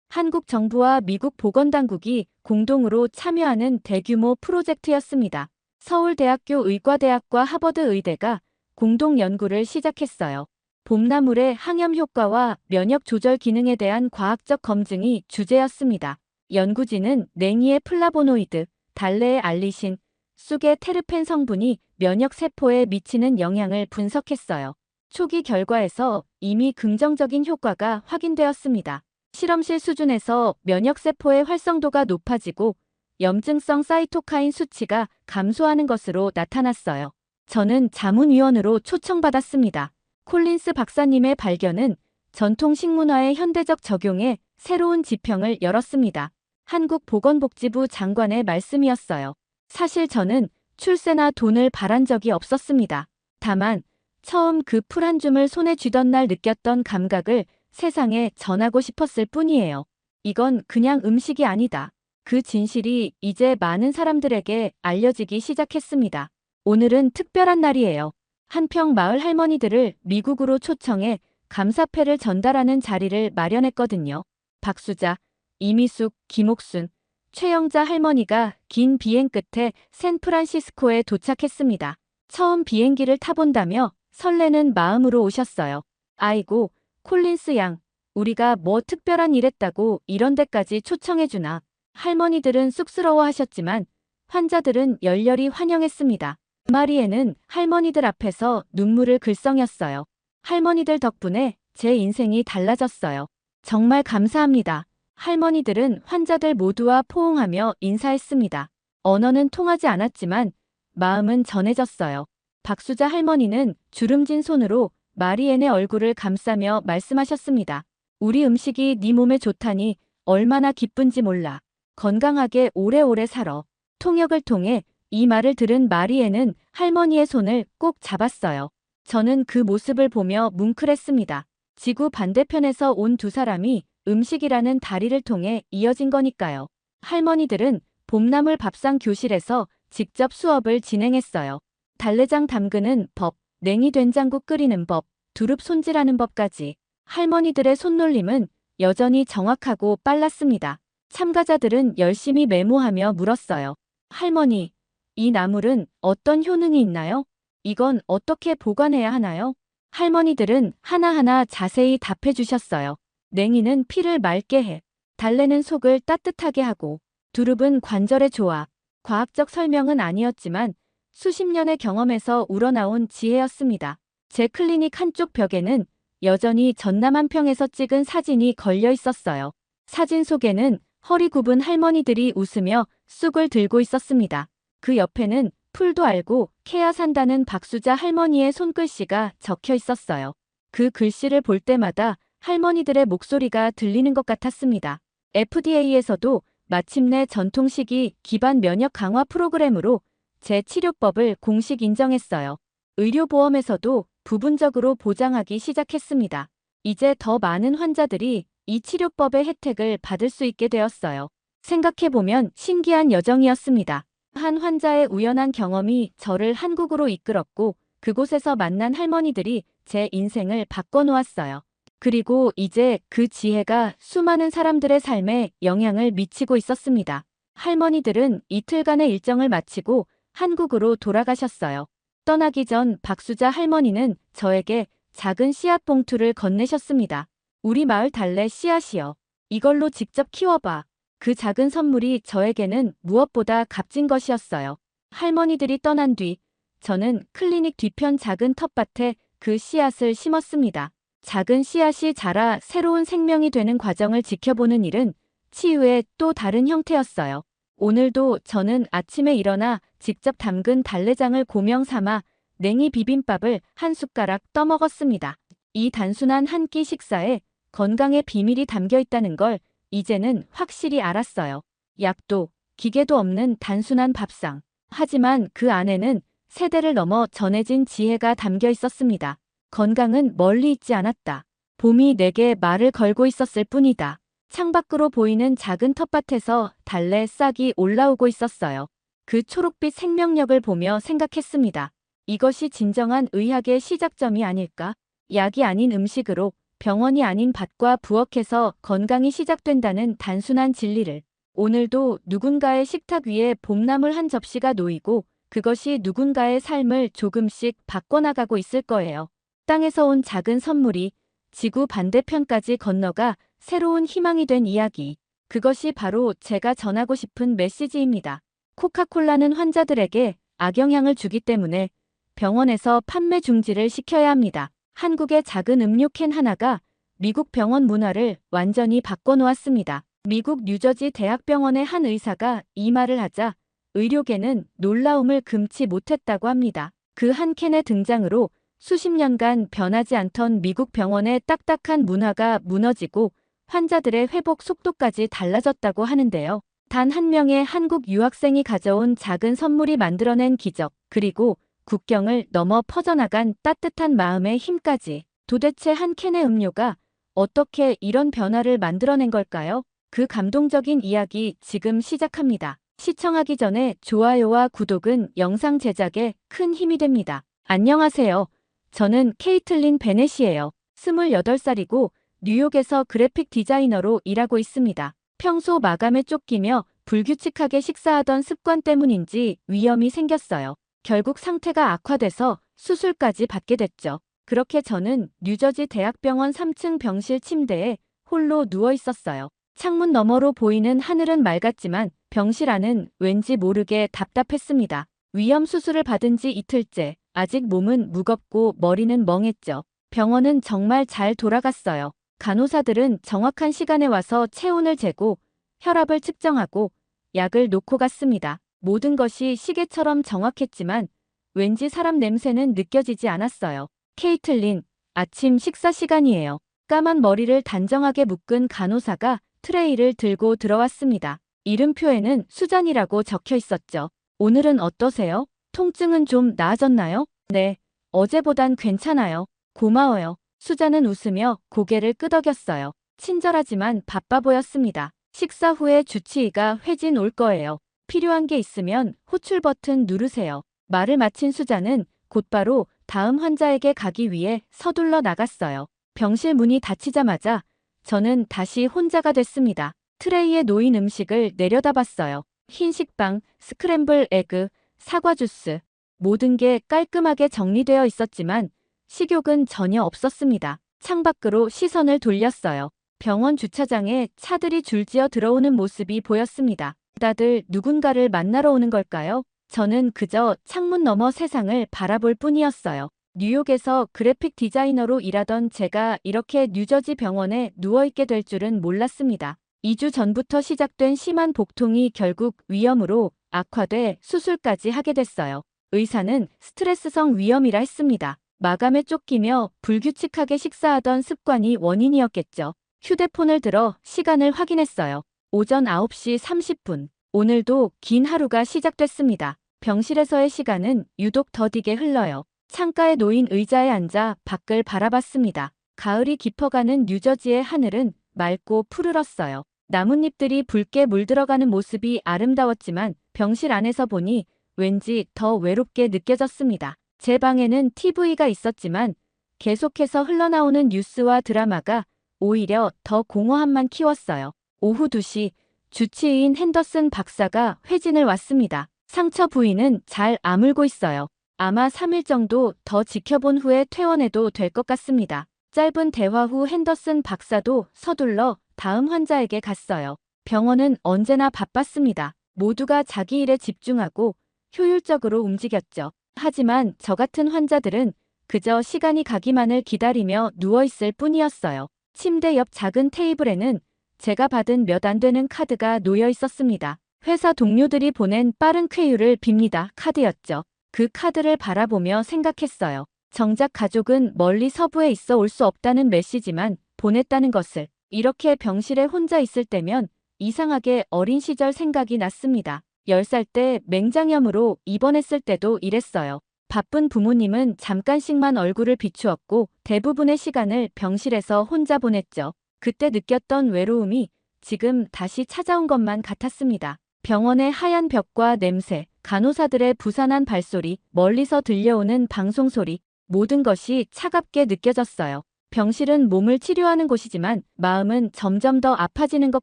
한국 정부와 미국 보건당국이 공동으로 참여하는 대규모 프로젝트였습니다. 서울대학교 의과대학과 하버드 의대가 공동 연구를 시작했어요. 봄나물의 항염 효과와 면역 조절 기능에 대한 과학적 검증이 주제였습니다. 연구진은 냉이의 플라보노이드, 달래의 알리신, 쑥의 테르펜 성분이 면역 세포에 미치는 영향을 분석했어요. 초기 결과에서 이미 긍정적인 효과가 확인되었습니다. 실험실 수준에서 면역 세포의 활성도가 높아지고 염증성 사이토카인 수치가 감소하는 것으로 나타났어요. 저는 자문위원으로 초청받았습니다. 콜린스 박사님의 발견은 전통 식문화의 현대적 적용에 새로운 지평을 열었습니다. 한국보건복지부 장관의 말씀이었어요. 사실 저는 출세나 돈을 바란 적이 없었습니다. 다만 처음 그 풀 한 줌을 손에 쥐던 날 느꼈던 감각을 세상에 전하고 싶었을 뿐이에요. 이건 그냥 음식이 아니다. 그 진실이 이제 많은 사람들에게 알려지기 시작했습니다. 오늘은 특별한 날이에요. 한평 마을 할머니들을 미국으로 초청해 감사패를 전달하는 자리를 마련했거든요. 박수자, 이미숙, 김옥순, 최영자 할머니가 긴 비행 끝에 샌프란시스코에 도착했습니다. 처음 비행기를 타본다며 설레는 마음으로 오셨어요. 아이고, 콜린스 양, 우리가 뭐 특별한 일 했다고 이런 데까지 초청해주나. 할머니들은 쑥스러워하셨지만 환자들은 열렬히 환영했습니다. 마리에는 할머니들 앞에서 눈물을 글썽였어요. 할머니들 덕분에 제 인생이 달라졌어요. 정말 감사합니다. 할머니들은 환자들 모두와 포옹하며 인사했습니다. 언어는 통하지 않았지만 마음은 전해졌어요. 박수자 할머니는 주름진 손으로 마리엔의 얼굴을 감싸며 말씀하셨습니다. 우리 음식이 네 몸에 좋다니 얼마나 기쁜지 몰라. 건강하게 오래오래 살아. 통역을 통해 이 말을 들은 마리에는 할머니의 손을 꼭 잡았어요. 저는 그 모습을 보며 뭉클했습니다. 지구 반대편에서 온 두 사람이 음식이라는 다리를 통해 이어진 거니까요. 할머니들은 봄나물 밥상 교실에서 직접 수업을 진행했어요. 달래장 담그는 법, 냉이 된장국 끓이는 법, 두릅 손질하는 법까지. 할머니들의 손놀림은 여전히 정확하고 빨랐습니다. 참가자들은 열심히 메모하며 물었어요. 할머니, 이 나물은 어떤 효능이 있나요? 이건 어떻게 보관해야 하나요? 할머니들은 하나하나 자세히 답해 주셨어요. 냉이는 피를 맑게 해. 달래는 속을 따뜻하게 하고. 두릅은 관절에 좋아. 과학적 설명은 아니었지만 수십 년의 경험에서 우러나온 지혜였습니다. 제 클리닉 한쪽 벽에는 여전히 전남 한평에서 찍은 사진이 걸려 있었어요. 사진 속에는 허리 굽은 할머니들이 웃으며 쑥을 들고 있었습니다. 그 옆에는 풀도 알고 캐야 산다는 박수자 할머니의 손글씨가 적혀 있었어요. 그 글씨를 볼 때마다 할머니들의 목소리가 들리는 것 같았습니다. FDA에서도 마침내 전통식이 기반 면역 강화 프로그램으로 제 치료법을 공식 인정했어요. 의료보험에서도 부분적으로 보장하기 시작했습니다. 이제 더 많은 환자들이 이 치료법의 혜택을 받을 수 있게 되었어요. 생각해보면 신기한 여정이었습니다. 한 환자의 우연한 경험이 저를 한국으로 이끌었고 그곳에서 만난 할머니들이 제 인생을 바꿔놓았어요. 그리고 이제 그 지혜가 수많은 사람들의 삶에 영향을 미치고 있었습니다. 할머니들은 이틀간의 일정을 마치고 한국으로 돌아가셨어요. 떠나기 전 박수자 할머니는 저에게 작은 씨앗 봉투를 건네셨습니다. 우리 마을 달래 씨앗이여. 이걸로 직접 키워봐. 그 작은 선물이 저에게는 무엇보다 값진 것이었어요. 할머니들이 떠난 뒤 저는 클리닉 뒤편 작은 텃밭에 그 씨앗을 심었습니다. 작은 씨앗이 자라 새로운 생명이 되는 과정을 지켜보는 일은 치유의 또 다른 형태였어요. 오늘도 저는 아침에 일어나 직접 담근 달래장을 고명 삼아 냉이 비빔밥을 한 숟가락 떠먹었습니다. 이 단순한 한 끼 식사에 건강의 비밀이 담겨 있다는 걸 이제는 확실히 알았어요. 약도, 기계도 없는 단순한 밥상. 하지만 그 안에는 세대를 넘어 전해진 지혜가 담겨 있었습니다. 건강은 멀리 있지 않았다. 봄이 내게 말을 걸고 있었을 뿐이다. 창밖으로 보이는 작은 텃밭에서 달래 싹이 올라오고 있었어요. 그 초록빛 생명력을 보며 생각했습니다. 이것이 진정한 의학의 시작점이 아닐까? 약이 아닌 음식으로, 병원이 아닌 밭과 부엌에서 건강이 시작된다는 단순한 진리를. 오늘도 누군가의 식탁 위에 봄나물 한 접시가 놓이고 그것이 누군가의 삶을 조금씩 바꿔나가고 있을 거예요. 땅에서 온 작은 선물이 지구 반대편까지 건너가 새로운 희망이 된 이야기. 그것이 바로 제가 전하고 싶은 메시지입니다. 코카콜라는 환자들에게 악영향을 주기 때문에 병원에서 판매 중지를 시켜야 합니다. 한국의 작은 음료캔 하나가 미국 병원 문화를 완전히 바꿔놓았습니다. 미국 뉴저지 대학병원의 한 의사가 이 말을 하자 의료계는 놀라움을 금치 못했다고 합니다. 그 한 캔의 등장으로 수십 년간 변하지 않던 미국 병원의 딱딱한 문화가 무너지고 환자들의 회복 속도까지 달라졌다고 하는데요. 단 한 명의 한국 유학생이 가져온 작은 선물이 만들어낸 기적, 그리고 국경을 넘어 퍼져나간 따뜻한 마음의 힘까지. 도대체 한 캔의 음료가 어떻게 이런 변화를 만들어낸 걸까요? 그 감동적인 이야기 지금 시작합니다. 시청하기 전에 좋아요와 구독은 영상 제작에 큰 힘이 됩니다. 안녕하세요. 저는 케이틀린 베넷이에요. 28살이고 뉴욕에서 그래픽 디자이너로 일하고 있습니다. 평소 마감에 쫓기며 불규칙하게 식사하던 습관 때문인지 위염이 생겼어요. 결국 상태가 악화돼서 수술까지 받게 됐죠. 그렇게 저는 뉴저지 대학병원 3층 병실 침대에 홀로 누워 있었어요. 창문 너머로 보이는 하늘은 맑았지만 병실 안은 왠지 모르게 답답했습니다. 위염 수술을 받은 지 이틀째, 아직 몸은 무겁고 머리는 멍했죠. 병원은 정말 잘 돌아갔어요. 간호사들은 정확한 시간에 와서 체온을 재고 혈압을 측정하고 약을 놓고 갔습니다. 모든 것이 시계처럼 정확했지만 왠지 사람 냄새는 느껴지지 않았어요. 케이틀린, 아침 식사 시간이에요. 까만 머리를 단정하게 묶은 간호사가 트레이를 들고 들어왔습니다. 이름표에는 수잔이라고 적혀 있었죠. 오늘은 어떠세요? 통증은 좀 나아졌나요? 네, 어제보단 괜찮아요. 고마워요. 수잔은 웃으며 고개를 끄덕였어요. 친절하지만 바빠 보였습니다. 식사 후에 주치의가 회진 올 거예요. 필요한 게 있으면 호출 버튼 누르세요. 말을 마친 수잔은 곧바로 다음 환자에게 가기 위해 서둘러 나갔어요. 병실 문이 닫히자마자 저는 다시 혼자가 됐습니다. 트레이에 놓인 음식을 내려다봤어요. 흰 식빵, 스크램블 에그, 사과 주스. 모든 게 깔끔하게 정리되어 있었지만 식욕은 전혀 없었습니다. 창밖으로 시선을 돌렸어요. 병원 주차장에 차들이 줄지어 들어오는 모습이 보였습니다. 다들 누군가를 만나러 오는 걸까요? 저는 그저 창문 너머 세상을 바라볼 뿐이었어요. 뉴욕에서 그래픽 디자이너로 일하던 제가 이렇게 뉴저지 병원에 누워있게 될 줄은 몰랐습니다. 2주 전부터 시작된 심한 복통이 결국 위염으로 악화돼 수술까지 하게 됐어요. 의사는 스트레스성 위염이라 했습니다. 마감에 쫓기며 불규칙하게 식사하던 습관이 원인이었겠죠. 휴대폰을 들어 시간을 확인했어요. 오전 9시 30분. 오늘도 긴 하루가 시작됐습니다. 병실에서의 시간은 유독 더디게 흘러요. 창가에 놓인 의자에 앉아 밖을 바라봤습니다. 가을이 깊어가는 뉴저지의 하늘은 맑고 푸르렀어요. 나뭇잎들이 붉게 물들어가는 모습이 아름다웠지만 병실 안에서 보니 왠지 더 외롭게 느껴졌습니다. 제 방에는 TV가 있었지만 계속해서 흘러나오는 뉴스와 드라마가 오히려 더 공허함만 키웠어요. 오후 2시 주치의인 핸더슨 박사가 회진을 왔습니다. 상처 부위는 잘 아물고 있어요. 아마 3일 정도 더 지켜본 후에 퇴원해도 될 것 같습니다. 짧은 대화 후 핸더슨 박사도 서둘러 다음 환자에게 갔어요. 병원은 언제나 바빴습니다. 모두가 자기 일에 집중하고 효율적으로 움직였죠. 하지만 저 같은 환자들은 그저 시간이 가기만을 기다리며 누워있을 뿐이었어요. 침대 옆 작은 테이블에는 제가 받은 몇 안 되는 카드가 놓여 있었습니다. 회사 동료들이 보낸 빠른 쾌유를 빕니다. 카드였죠. 그 카드를 바라보며 생각했어요. 정작 가족은 멀리 서부에 있어 올 수 없다는 메시지만 보냈다는 것을. 이렇게 병실에 혼자 있을 때면 이상하게 어린 시절 생각이 났습니다. 10살 때 맹장염으로 입원했을 때도 이랬어요. 바쁜 부모님은 잠깐씩만 얼굴을 비추었고 대부분의 시간을 병실에서 혼자 보냈죠. 그때 느꼈던 외로움이 지금 다시 찾아온 것만 같았습니다. 병원의 하얀 벽과 냄새, 간호사들의 부산한 발소리, 멀리서 들려오는 방송소리, 모든 것이 차갑게 느껴졌어요. 병실은 몸을 치료하는 곳이지만 마음은 점점 더 아파지는 것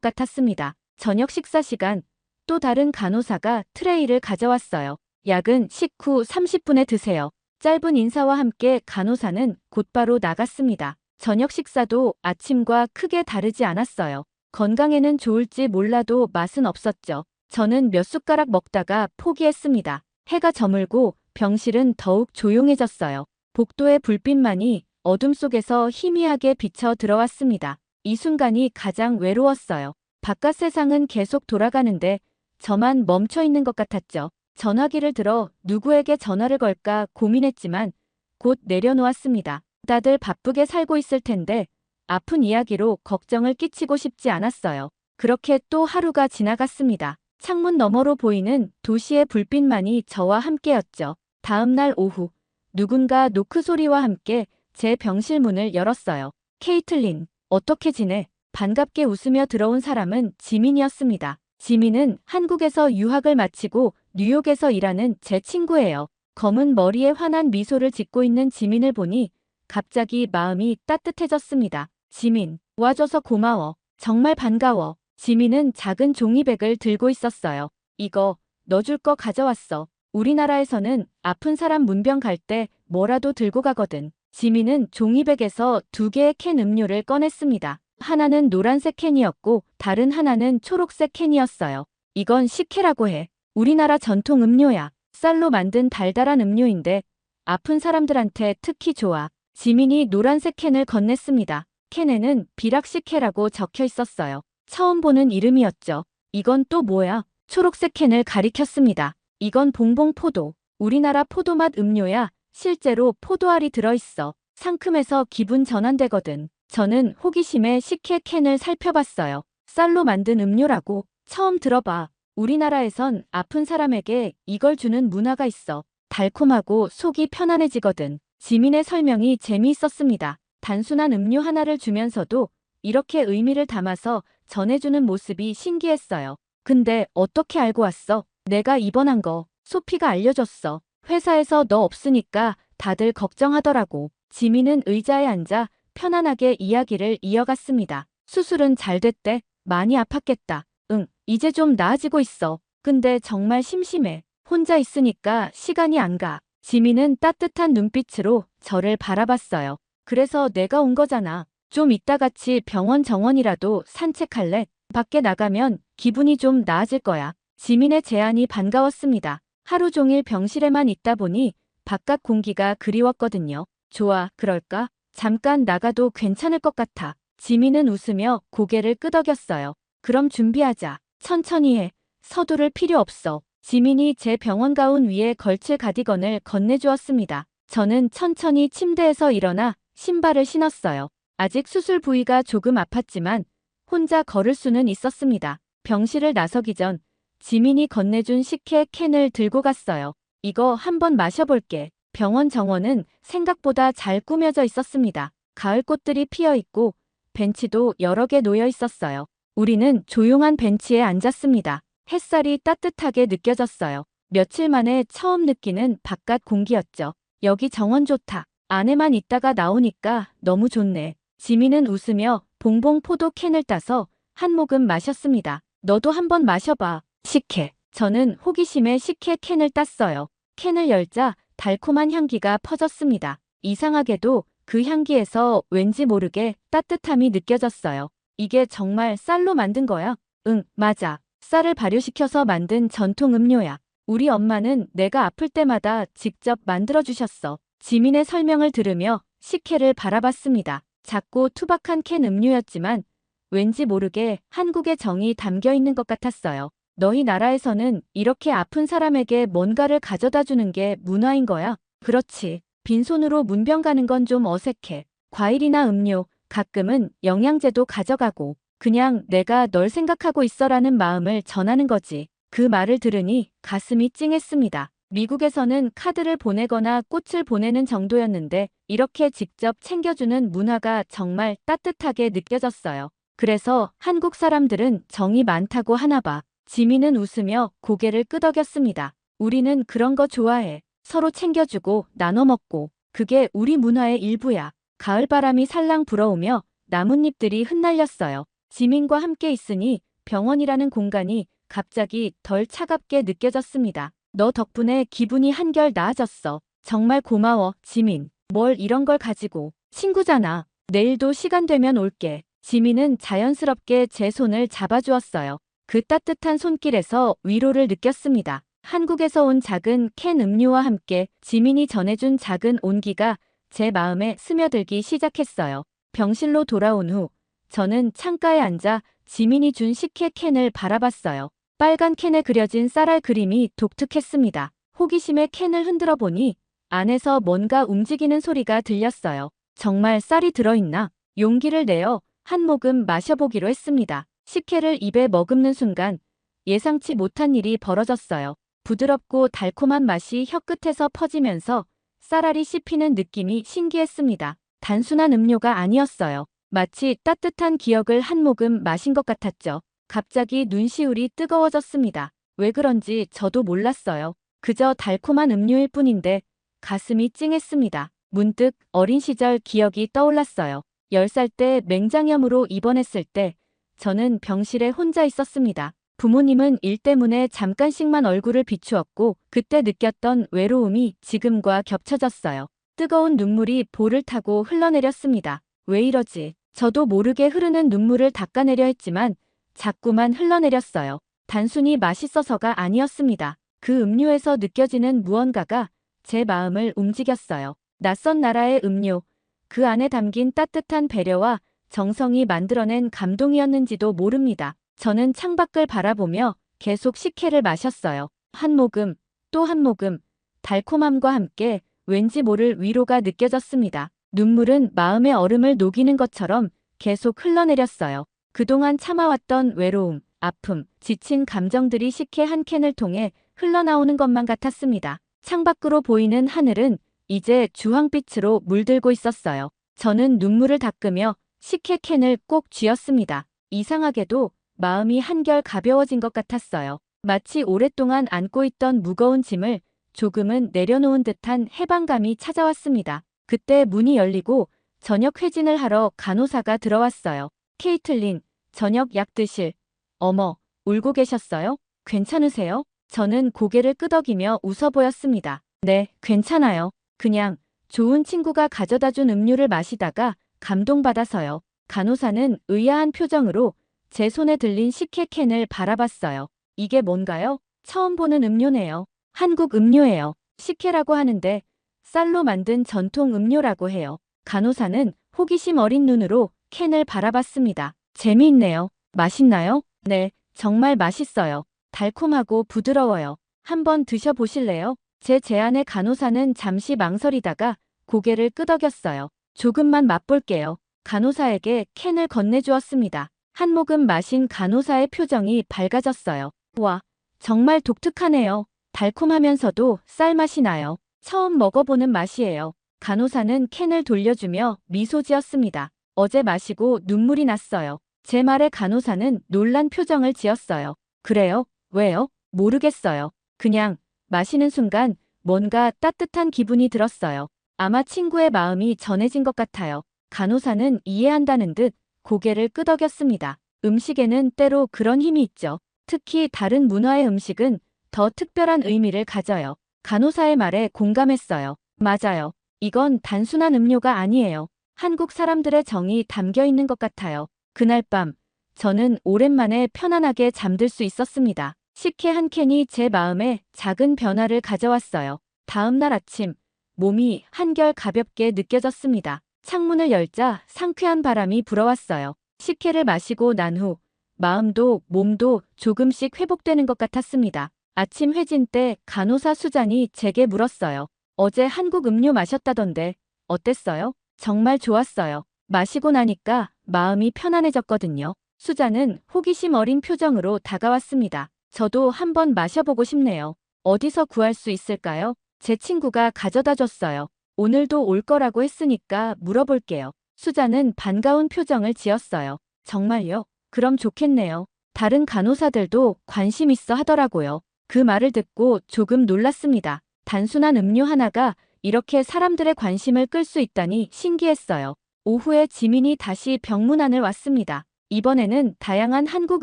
같았습니다. 저녁 식사 시간, 또 다른 간호사가 트레이를 가져왔어요. 약은 식후 30분에 드세요. 짧은 인사와 함께 간호사는 곧바로 나갔습니다. 저녁 식사도 아침과 크게 다르지 않았어요. 건강에는 좋을지 몰라도 맛은 없었죠. 저는 몇 숟가락 먹다가 포기했습니다. 해가 저물고 병실은 더욱 조용해졌어요. 복도의 불빛만이 어둠 속에서 희미하게 비쳐 들어왔습니다. 이 순간이 가장 외로웠어요. 바깥 세상은 계속 돌아가는데 저만 멈춰 있는 것 같았죠. 전화기를 들어 누구에게 전화를 걸까 고민했지만 곧 내려놓았습니다. 다들 바쁘게 살고 있을 텐데 아픈 이야기로 걱정을 끼치고 싶지 않았어요. 그렇게 또 하루가 지나갔습니다. 창문 너머로 보이는 도시의 불빛만이 저와 함께였죠. 다음 날 오후 누군가 노크 소리와 함께 제 병실 문을 열었어요. 케이틀린, 어떻게 지내? 반갑게 웃으며 들어온 사람은 지민이었습니다. 지민은 한국에서 유학을 마치고 뉴욕에서 일하는 제 친구예요. 검은 머리에 환한 미소를 짓고 있는 지민을 보니 갑자기 마음이 따뜻해졌습니다. 지민, 와줘서 고마워. 정말 반가워. 지민은 작은 종이백을 들고 있었어요. 이거, 너 줄 거 가져왔어. 우리나라에서는 아픈 사람 문병 갈 때 뭐라도 들고 가거든. 지민은 종이백에서 2개의 캔 음료를 꺼냈습니다. 하나는 노란색 캔이었고 다른 하나는 초록색 캔이었어요. 이건 식혜라고 해. 우리나라 전통 음료야. 쌀로 만든 달달한 음료인데 아픈 사람들한테 특히 좋아. 지민이 노란색 캔을 건넸습니다. 캔에는 비락식혜라고 적혀 있었어요. 처음 보는 이름이었죠. 이건 또 뭐야? 초록색 캔을 가리켰습니다. 이건 봉봉포도. 우리나라 포도맛 음료야. 실제로 포도알이 들어있어. 상큼해서 기분 전환되거든. 저는 호기심에 식혜 캔을 살펴봤어요. 쌀로 만든 음료라고. 처음 들어봐. 우리나라에선 아픈 사람에게 이걸 주는 문화가 있어. 달콤하고 속이 편안해지거든. 지민의 설명이 재미있었습니다. 단순한 음료 하나를 주면서도 이렇게 의미를 담아서 전해주는 모습이 신기했어요. 근데 어떻게 알고 왔어? 내가 입원한 거 소피가 알려줬어. 회사에서 너 없으니까 다들 걱정하더라고. 지민은 의자에 앉아 편안하게 이야기를 이어갔습니다. 수술은 잘 됐대? 많이 아팠겠다. 응, 이제 좀 나아지고 있어. 근데 정말 심심해. 혼자 있으니까 시간이 안 가. 지민은 따뜻한 눈빛으로 저를 바라봤어요. 그래서 내가 온 거잖아. 좀 이따 같이 병원 정원이라도 산책할래? 밖에 나가면 기분이 좀 나아질 거야. 지민의 제안이 반가웠습니다. 하루 종일 병실에만 있다 보니 바깥 공기가 그리웠거든요. 좋아, 그럴까? 잠깐 나가도 괜찮을 것 같아. 지민은 웃으며 고개를 끄덕였어요. 그럼 준비하자. 천천히 해. 서두를 필요 없어. 지민이 제 병원 가운 위에 걸칠 가디건을 건네주었습니다. 저는 천천히 침대에서 일어나 신발을 신었어요. 아직 수술 부위가 조금 아팠지만 혼자 걸을 수는 있었습니다. 병실을 나서기 전 지민이 건네준 식혜 캔을 들고 갔어요. 이거 한번 마셔볼게. 병원 정원은 생각보다 잘 꾸며져 있었습니다. 가을 꽃들이 피어 있고 벤치도 여러 개 놓여 있었어요. 우리는 조용한 벤치에 앉았습니다. 햇살이 따뜻하게 느껴졌어요. 며칠 만에 처음 느끼는 바깥 공기였죠. 여기 정원 좋다. 안에만 있다가 나오니까 너무 좋네. 지민은 웃으며 봉봉 포도 캔을 따서 한 모금 마셨습니다. 너도 한번 마셔봐. 식혜. 저는 호기심에 식혜 캔을 땄어요. 캔을 열자 달콤한 향기가 퍼졌습니다. 이상하게도 그 향기에서 왠지 모르게 따뜻함이 느껴졌어요. 이게 정말 쌀로 만든 거야? 응, 맞아. 쌀을 발효시켜서 만든 전통 음료야. 우리 엄마는 내가 아플 때마다 직접 만들어주셨어. 지민의 설명을 들으며 식혜를 바라봤습니다. 작고 투박한 캔 음료였지만 왠지 모르게 한국의 정이 담겨 있는 것 같았어요. 너희 나라에서는 이렇게 아픈 사람에게 뭔가를 가져다 주는 게 문화인 거야? 그렇지. 빈손으로 문병 가는 건 좀 어색해. 과일이나 음료, 가끔은 영양제도 가져가고 그냥 내가 널 생각하고 있어라는 마음을 전하는 거지. 그 말을 들으니 가슴이 찡했습니다. 미국에서는 카드를 보내거나 꽃을 보내는 정도였는데 이렇게 직접 챙겨주는 문화가 정말 따뜻하게 느껴졌어요. 그래서 한국 사람들은 정이 많다고 하나 봐. 지민은 웃으며 고개를 끄덕였습니다. 우리는 그런 거 좋아해. 서로 챙겨주고 나눠 먹고. 그게 우리 문화의 일부야. 가을바람이 살랑 불어오며 나뭇잎들이 흩날렸어요. 지민과 함께 있으니 병원이라는 공간이 갑자기 덜 차갑게 느껴졌습니다. 너 덕분에 기분이 한결 나아졌어. 정말 고마워, 지민. 뭘 이런 걸 가지고. 친구잖아. 내일도 시간 되면 올게. 지민은 자연스럽게 제 손을 잡아주었어요. 그 따뜻한 손길에서 위로를 느꼈습니다. 한국에서 온 작은 캔 음료와 함께 지민이 전해준 작은 온기가 제 마음에 스며들기 시작했어요. 병실로 돌아온 후 저는 창가에 앉아 지민이 준 식혜 캔을 바라봤어요. 빨간 캔에 그려진 쌀알 그림이 독특했습니다. 호기심에 캔을 흔들어 보니 안에서 뭔가 움직이는 소리가 들렸어요. 정말 쌀이 들어있나? 용기를 내어 한 모금 마셔보기로 했습니다. 식혜를 입에 머금는 순간 예상치 못한 일이 벌어졌어요. 부드럽고 달콤한 맛이 혀끝에서 퍼지면서 쌀알이 씹히는 느낌이 신기했습니다. 단순한 음료가 아니었어요. 마치 따뜻한 기억을 한 모금 마신 것 같았죠. 갑자기 눈시울이 뜨거워졌습니다. 왜 그런지 저도 몰랐어요. 그저 달콤한 음료일 뿐인데 가슴이 찡했습니다. 문득 어린 시절 기억이 떠올랐어요. 10살 때 맹장염으로 입원했을 때 저는 병실에 혼자 있었습니다. 부모님은 일 때문에 잠깐씩만 얼굴을 비추었고 그때 느꼈던 외로움이 지금과 겹쳐졌어요. 뜨거운 눈물이 볼을 타고 흘러내렸습니다. 왜 이러지? 저도 모르게 흐르는 눈물을 닦아내려 했지만 자꾸만 흘러내렸어요. 단순히 맛있어서가 아니었습니다. 그 음료에서 느껴지는 무언가가 제 마음을 움직였어요. 낯선 나라의 음료, 그 안에 담긴 따뜻한 배려와 정성이 만들어낸 감동이었는지도 모릅니다. 저는 창밖을 바라보며 계속 식혜를 마셨어요. 한 모금, 또 한 모금, 달콤함과 함께 왠지 모를 위로가 느껴졌습니다. 눈물은 마음의 얼음을 녹이는 것처럼 계속 흘러내렸어요. 그동안 참아왔던 외로움, 아픔, 지친 감정들이 식혜 한 캔을 통해 흘러나오는 것만 같았습니다. 창밖으로 보이는 하늘은 이제 주황빛으로 물들고 있었어요. 저는 눈물을 닦으며 식혜 캔을 꼭 쥐었습니다. 이상하게도 마음이 한결 가벼워진 것 같았어요. 마치 오랫동안 안고 있던 무거운 짐을 조금은 내려놓은 듯한 해방감이 찾아왔습니다. 그때 문이 열리고 저녁 회진을 하러 간호사가 들어왔어요. 케이틀린, 저녁 약 드실. 어머, 울고 계셨어요? 괜찮으세요? 저는 고개를 끄덕이며 웃어 보였습니다. 네, 괜찮아요. 그냥 좋은 친구가 가져다 준 음료를 마시다가 감동받아서요. 간호사는 의아한 표정으로 제 손에 들린 식혜 캔을 바라봤어요. 이게 뭔가요? 처음 보는 음료네요. 한국 음료예요. 식혜라고 하는데 쌀로 만든 전통 음료라고 해요. 간호사는 호기심 어린 눈으로 캔을 바라봤습니다. 재미있네요. 맛있나요? 네, 정말 맛있어요. 달콤하고 부드러워요. 한번 드셔보실래요? 제 제안에 간호사는 잠시 망설이다가 고개를 끄덕였어요. 조금만 맛볼게요. 간호사에게 캔을 건네주었습니다. 한 모금 마신 간호사의 표정이 밝아졌어요. 와, 정말 독특하네요. 달콤하면서도 쌀맛이 나요. 처음 먹어보는 맛이에요. 간호사는 캔을 돌려주며 미소 지었습니다. 어제 마시고 눈물이 났어요. 제 말에 간호사는 놀란 표정을 지었어요. 그래요? 왜요? 모르겠어요. 그냥 마시는 순간 뭔가 따뜻한 기분이 들었어요. 아마 친구의 마음이 전해진 것 같아요. 간호사는 이해한다는 듯 고개를 끄덕였습니다. 음식에는 때로 그런 힘이 있죠. 특히 다른 문화의 음식은 더 특별한 의미를 가져요. 간호사의 말에 공감했어요. 맞아요. 이건 단순한 음료가 아니에요. 한국 사람들의 정이 담겨 있는 것 같아요. 그날 밤, 저는 오랜만에 편안하게 잠들 수 있었습니다. 식혜 한 캔이 제 마음에 작은 변화를 가져왔어요. 다음 날 아침, 몸이 한결 가볍게 느껴졌습니다. 창문을 열자 상쾌한 바람이 불어왔어요. 식혜를 마시고 난 후 마음도 몸도 조금씩 회복되는 것 같았습니다. 아침 회진 때 간호사 수잔이 제게 물었어요. 어제 한국 음료 마셨다던데 어땠어요? 정말 좋았어요. 마시고 나니까 마음이 편안해졌거든요. 수잔은 호기심 어린 표정으로 다가왔습니다. 저도 한번 마셔보고 싶네요. 어디서 구할 수 있을까요? 제 친구가 가져다 줬어요. 오늘도 올 거라고 했으니까 물어볼게요. 수자는 반가운 표정을 지었어요. 정말요? 그럼 좋겠네요. 다른 간호사들도 관심 있어 하더라고요. 그 말을 듣고 조금 놀랐습니다. 단순한 음료 하나가 이렇게 사람들의 관심을 끌 수 있다니 신기했어요. 오후에 지민이 다시 병문안을 왔습니다. 이번에는 다양한 한국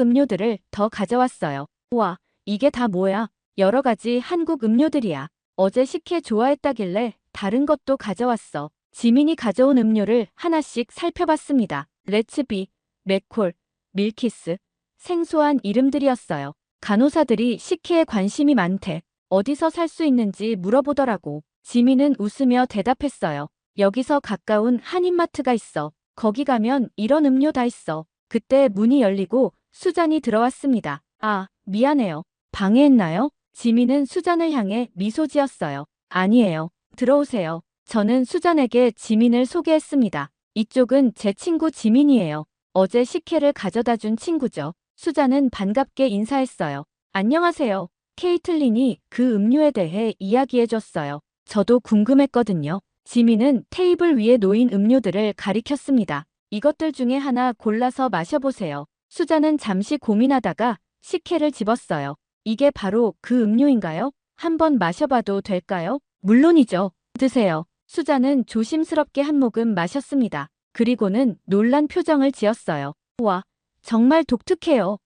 음료들을 더 가져왔어요. 우와, 이게 다 뭐야? 여러 가지 한국 음료들이야. 어제 식혜 좋아했다길래 다른 것도 가져왔어. 지민이 가져온 음료를 하나씩 살펴봤습니다. 레츠비, 맥콜, 밀키스, 생소한 이름들이었어요. 간호사들이 식혜에 관심이 많대. 어디서 살 수 있는지 물어보더라고. 지민은 웃으며 대답했어요. 여기서 가까운 한인마트가 있어. 거기 가면 이런 음료 다 있어. 그때 문이 열리고 수잔이 들어왔습니다. 아, 미안해요. 방해했나요? 지민은 수잔을 향해 미소 지었어요. 아니에요. 들어오세요. 저는 수잔에게 지민을 소개했습니다. 이쪽은 제 친구 지민이에요. 어제 식혜를 가져다 준 친구죠. 수잔은 반갑게 인사했어요. 안녕하세요. 케이틀린이 그 음료에 대해 이야기해줬어요. 저도 궁금했거든요. 지민은 테이블 위에 놓인 음료들을 가리켰습니다. 이것들 중에 하나 골라서 마셔보세요. 수잔은 잠시 고민하다가 식혜를 집었어요. 이게 바로 그 음료인가요? 한번 마셔봐도 될까요? 물론이죠. 드세요. 수잔은 조심스럽게 한 모금 마셨습니다. 그리고는 놀란 표정을 지었어요. 우와, 정말 독특해요.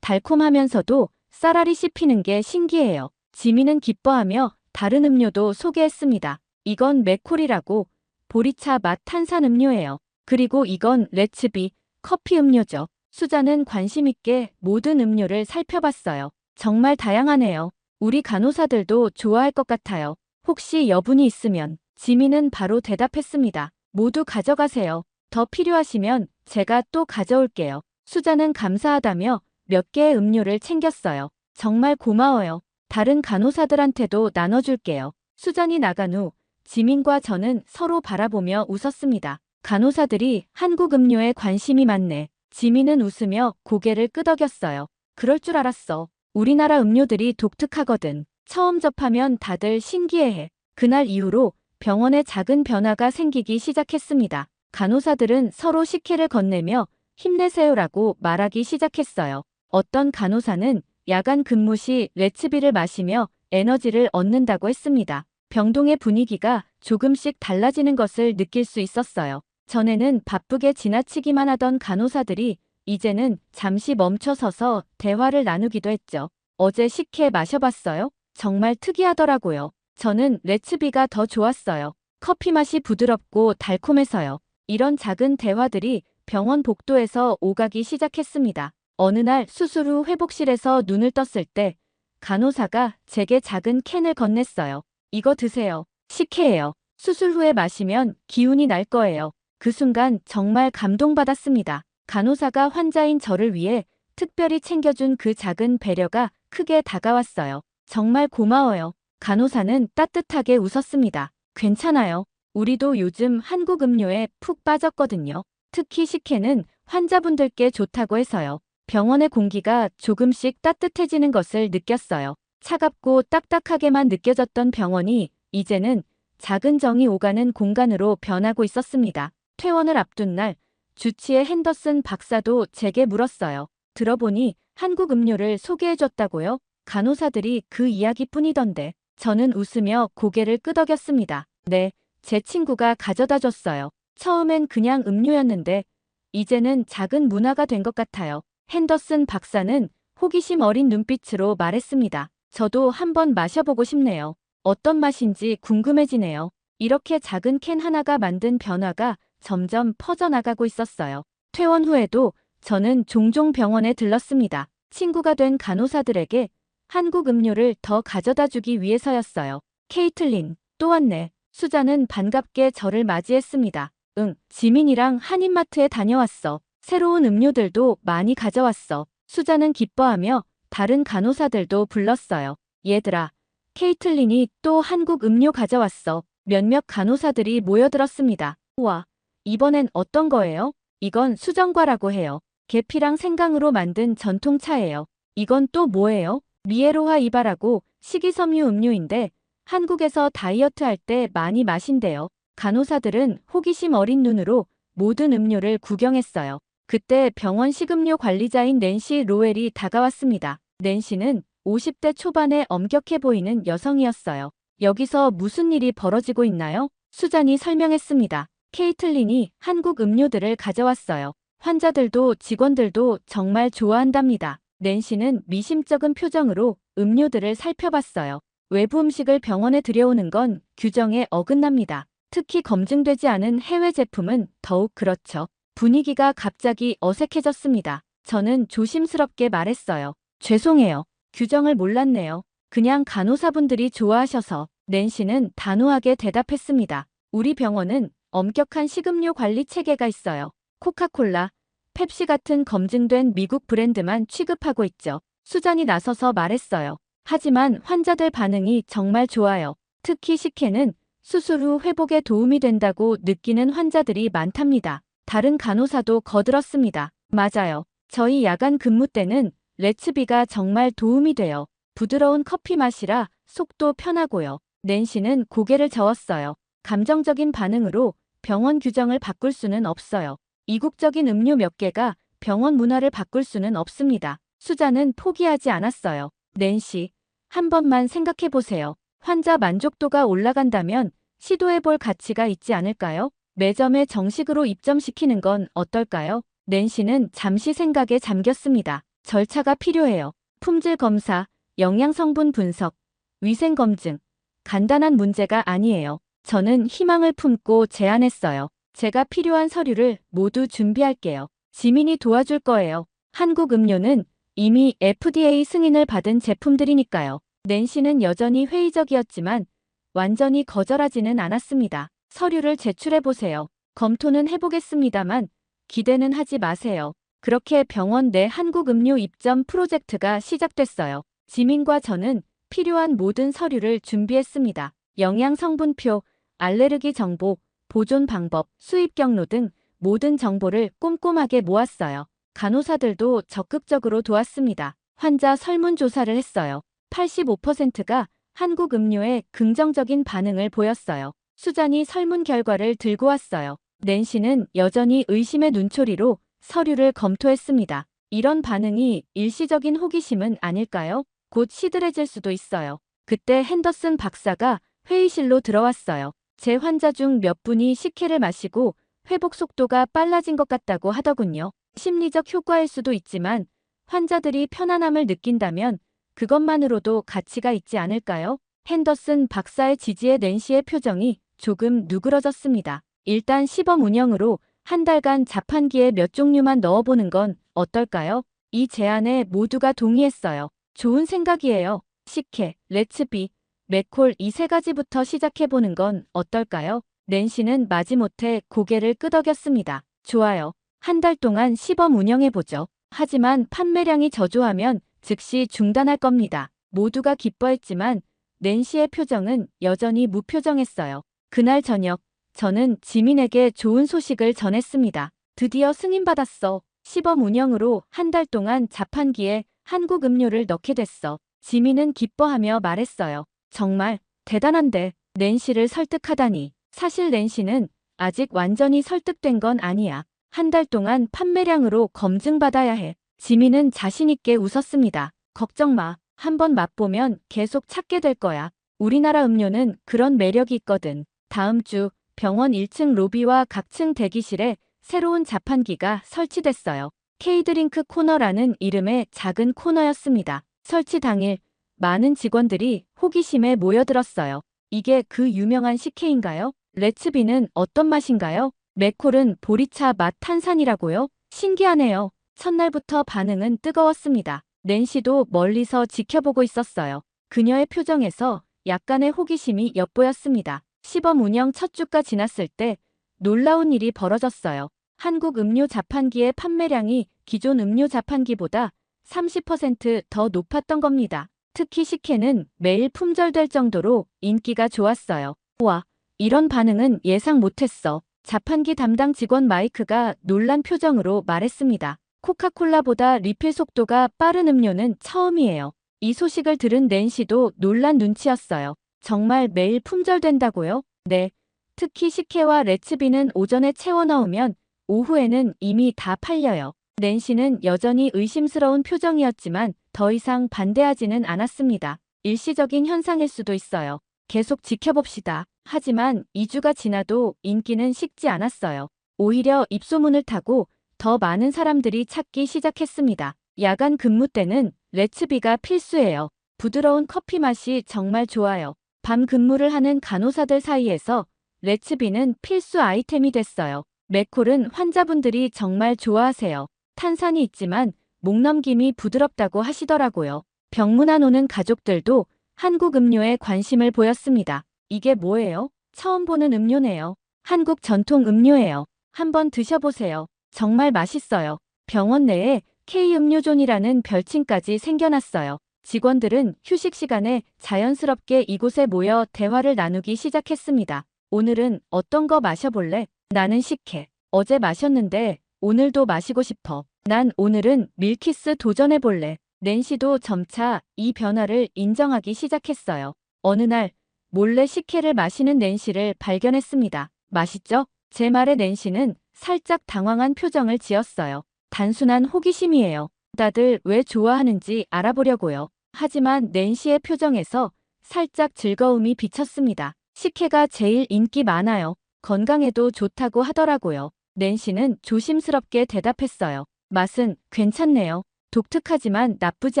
달콤하면서도 쌀알이 씹히는 게 신기해요. 지민은 기뻐하며 다른 음료도 소개했습니다. 이건 맥콜이라고 보리차 맛 탄산 음료예요. 그리고 이건 레츠비 커피 음료죠. 수잔은 관심 있게 모든 음료를 살펴봤어요. 정말 다양하네요. 우리 간호사들도 좋아할 것 같아요. 혹시 여분이 있으면. 지민은 바로 대답했습니다. 모두 가져가세요. 더 필요하시면 제가 또 가져올게요. 수잔은 감사하다며 몇 개의 음료를 챙겼어요. 정말 고마워요. 다른 간호사들한테도 나눠줄게요. 수잔이 나간 후 지민과 저는 서로 바라보며 웃었습니다. 간호사들이 한국 음료에 관심이 많네. 지민은 웃으며 고개를 끄덕였어요. 그럴 줄 알았어. 우리나라 음료들이 독특하거든. 처음 접하면 다들 신기해해. 그날 이후로 병원에 작은 변화가 생기기 시작했습니다. 간호사들은 서로 식혜를 건네며 힘내세요라고 말하기 시작했어요. 어떤 간호사는 야간 근무 시 레츠비를 마시며 에너지를 얻는다고 했습니다. 병동의 분위기가 조금씩 달라지는 것을 느낄 수 있었어요. 전에는 바쁘게 지나치기만 하던 간호사들이 이제는 잠시 멈춰서서 대화를 나누기도 했죠. 어제 식혜 마셔봤어요? 정말 특이하더라고요. 저는 레츠비가 더 좋았어요. 커피 맛이 부드럽고 달콤해서요. 이런 작은 대화들이 병원 복도에서 오가기 시작했습니다. 어느 날 수술 후 회복실에서 눈을 떴을 때 간호사가 제게 작은 캔을 건넸어요. 이거 드세요. 식혜예요. 수술 후에 마시면 기운이 날 거예요. 그 순간 정말 감동받았습니다. 간호사가 환자인 저를 위해 특별히 챙겨준 그 작은 배려가 크게 다가왔어요. 정말 고마워요. 간호사는 따뜻하게 웃었습니다. 괜찮아요. 우리도 요즘 한국 음료에 푹 빠졌거든요. 특히 식혜는 환자분들께 좋다고 해서요. 병원의 공기가 조금씩 따뜻해지는 것을 느꼈어요. 차갑고 딱딱하게만 느껴졌던 병원이 이제는 작은 정이 오가는 공간으로 변하고 있었습니다. 퇴원을 앞둔 날 주치의 핸더슨 박사도 제게 물었어요. 들어보니 한국 음료를 소개해줬다고요? 간호사들이 그 이야기뿐이던데. 저는 웃으며 고개를 끄덕였습니다. 네, 제 친구가 가져다 줬어요. 처음엔 그냥 음료였는데 이제는 작은 문화가 된 것 같아요. 핸더슨 박사는 호기심 어린 눈빛으로 말했습니다. 저도 한번 마셔보고 싶네요. 어떤 맛인지 궁금해지네요. 이렇게 작은 캔 하나가 만든 변화가 점점 퍼져나가고 있었어요. 퇴원 후에도 저는 종종 병원에 들렀습니다. 친구가 된 간호사들에게 한국 음료를 더 가져다 주기 위해서였어요. 케이틀린, 또 왔네. 수잔은 반갑게 저를 맞이했습니다. 응, 지민이랑 한인마트에 다녀왔어. 새로운 음료들도 많이 가져왔어. 수잔은 기뻐하며 다른 간호사들도 불렀어요. 얘들아, 케이틀린이 또 한국 음료 가져왔어. 몇몇 간호사들이 모여들었습니다. 우와, 이번엔 어떤 거예요? 이건 수정과라고 해요. 계피랑 생강으로 만든 전통차예요. 이건 또 뭐예요? 미에로하 이바라고 식이섬유 음료인데 한국에서 다이어트 할 때 많이 마신대요. 간호사들은 호기심 어린 눈으로 모든 음료를 구경했어요. 그때 병원 식음료 관리자인 낸시 로웰이 다가왔습니다. 낸시는 50대 초반에 엄격해 보이는 여성이었어요. 여기서 무슨 일이 벌어지고 있나요? 수잔이 설명했습니다. 케이틀린이 한국 음료들을 가져왔어요. 환자들도 직원들도 정말 좋아한답니다. 낸시는 미심쩍은 표정으로 음료들을 살펴봤어요. 외부 음식을 병원에 들여오는 건 규정에 어긋납니다. 특히 검증되지 않은 해외 제품은 더욱 그렇죠. 분위기가 갑자기 어색해졌습니다. 저는 조심스럽게 말했어요. 죄송해요. 규정을 몰랐네요. 그냥 간호사분들이 좋아하셔서. 낸시는 단호하게 대답했습니다. 우리 병원은 엄격한 식음료 관리 체계가 있어요. 코카콜라, 펩시 같은 검증된 미국 브랜드만 취급하고 있죠. 수잔이 나서서 말했어요. 하지만 환자들 반응이 정말 좋아요. 특히 식혜는 수술 후 회복에 도움이 된다고 느끼는 환자들이 많답니다. 다른 간호사도 거들었습니다. 맞아요. 저희 야간 근무 때는 레츠비가 정말 도움이 돼요. 부드러운 커피 맛이라 속도 편하고요. 낸시는 고개를 저었어요. 감정적인 반응으로 병원 규정을 바꿀 수는 없어요. 이국적인 음료 몇 개가 병원 문화를 바꿀 수는 없습니다. 수잔은 포기하지 않았어요. 낸시, 한 번만 생각해 보세요. 환자 만족도가 올라간다면 시도해볼 가치가 있지 않을까요? 매점에 정식으로 입점시키는 건 어떨까요? 낸시는 잠시 생각에 잠겼습니다. 절차가 필요해요. 품질 검사, 영양 성분 분석, 위생 검증. 간단한 문제가 아니에요. 저는 희망을 품고 제안했어요. 제가 필요한 서류를 모두 준비할게요. 지민이 도와줄 거예요. 한국 음료는 이미 FDA 승인을 받은 제품들이니까요. 낸시는 여전히 회의적이었지만 완전히 거절하지는 않았습니다. 서류를 제출해보세요. 검토는 해보겠습니다만 기대는 하지 마세요. 그렇게 병원 내 한국 음료 입점 프로젝트가 시작됐어요. 지민과 저는 필요한 모든 서류를 준비했습니다. 영양 성분표, 알레르기 정보, 보존 방법, 수입 경로 등 모든 정보를 꼼꼼하게 모았어요. 간호사들도 적극적으로 도왔습니다. 환자 설문조사를 했어요. 85%가 한국 음료에 긍정적인 반응을 보였어요. 수잔이 설문 결과를 들고 왔어요. 낸시는 여전히 의심의 눈초리로 서류를 검토했습니다. 이런 반응이 일시적인 호기심은 아닐까요? 곧 시들해질 수도 있어요. 그때 핸더슨 박사가 회의실로 들어왔어요. 제 환자 중 몇 분이 식혜를 마시고 회복 속도가 빨라진 것 같다고 하더군요. 심리적 효과일 수도 있지만 환자들이 편안함을 느낀다면 그것만으로도 가치가 있지 않을까요? 핸더슨 박사의 지지에 낸시의 표정이 조금 누그러졌습니다. 일단 시범 운영으로 한 달간 자판기에 몇 종류만 넣어보는 건 어떨까요? 이 제안에 모두가 동의했어요. 좋은 생각이에요. 식혜, 레츠비, 맥콜 이 세 가지부터 시작해보는 건 어떨까요? 낸시는 마지못해 고개를 끄덕였습니다. 좋아요. 한 달 동안 시범 운영해보죠. 하지만 판매량이 저조하면 즉시 중단할 겁니다. 모두가 기뻐했지만 낸시의 표정은 여전히 무표정했어요. 그날 저녁, 저는 지민에게 좋은 소식을 전했습니다. 드디어 승인받았어. 시범 운영으로 한 달 동안 자판기에 한국 음료를 넣게 됐어. 지민은 기뻐하며 말했어요. 정말 대단한데 낸시를 설득하다니. 사실 낸시는 아직 완전히 설득된 건 아니야. 한 달 동안 판매량으로 검증받아야 해. 지민은 자신있게 웃었습니다. 걱정 마. 한번 맛보면 계속 찾게 될 거야. 우리나라 음료는 그런 매력이 있거든. 다음 주 병원 1층 로비와 각층 대기실에 새로운 자판기가 설치됐어요. K드링크 코너라는 이름의 작은 코너였습니다. 설치 당일 많은 직원들이 호기심에 모여들었어요. 이게 그 유명한 식혜인가요? 레츠비는 어떤 맛인가요? 맥콜은 보리차 맛 탄산이라고요? 신기하네요. 첫날부터 반응은 뜨거웠습니다. 낸시도 멀리서 지켜보고 있었어요. 그녀의 표정에서 약간의 호기심이 엿보였습니다. 시범 운영 첫 주가 지났을 때 놀라운 일이 벌어졌어요. 한국 음료 자판기의 판매량이 기존 음료 자판기보다 30% 더 높았던 겁니다. 특히 식혜는 매일 품절될 정도로 인기가 좋았어요. 와, 이런 반응은 예상 못했어. 자판기 담당 직원 마이크가 놀란 표정으로 말했습니다. 코카콜라보다 리필 속도가 빠른 음료는 처음이에요. 이 소식을 들은 낸시도 놀란 눈치였어요. 정말 매일 품절된다고요? 네. 특히 식혜와 레츠비는 오전에 채워 넣으면 오후에는 이미 다 팔려요. 낸시는 여전히 의심스러운 표정이었지만 더 이상 반대하지는 않았습니다. 일시적인 현상일 수도 있어요. 계속 지켜봅시다. 하지만 2주가 지나도 인기는 식지 않았어요. 오히려 입소문을 타고 더 많은 사람들이 찾기 시작했습니다. 야간 근무 때는 레츠비가 필수예요. 부드러운 커피 맛이 정말 좋아요. 밤 근무를 하는 간호사들 사이에서 레츠비는 필수 아이템이 됐어요. 맥콜은 환자분들이 정말 좋아하세요. 탄산이 있지만 목 넘김이 부드럽다고 하시더라고요. 병문안 오는 가족들도 한국 음료에 관심을 보였습니다. 이게 뭐예요? 처음 보는 음료네요. 한국 전통 음료예요. 한번 드셔보세요. 정말 맛있어요. 병원 내에 K음료존이라는 별칭까지 생겨났어요. 직원들은 휴식 시간에 자연스럽게 이곳에 모여 대화를 나누기 시작했습니다. 오늘은 어떤 거 마셔볼래? 나는 식혜. 어제 마셨는데 오늘도 마시고 싶어. 난 오늘은 밀키스 도전해볼래. 낸시도 점차 이 변화를 인정하기 시작했어요. 어느 날 몰래 식혜를 마시는 낸시를 발견했습니다. 맛있죠? 제 말에 낸시는 살짝 당황한 표정을 지었어요. 단순한 호기심이에요. 다들 왜 좋아하는지 알아보려고요. 하지만 낸시의 표정에서 살짝 즐거움이 비쳤습니다. 식혜가 제일 인기 많아요. 건강에도 좋다고 하더라고요. 낸시는 조심스럽게 대답했어요. 맛은 괜찮네요. 독특하지만 나쁘지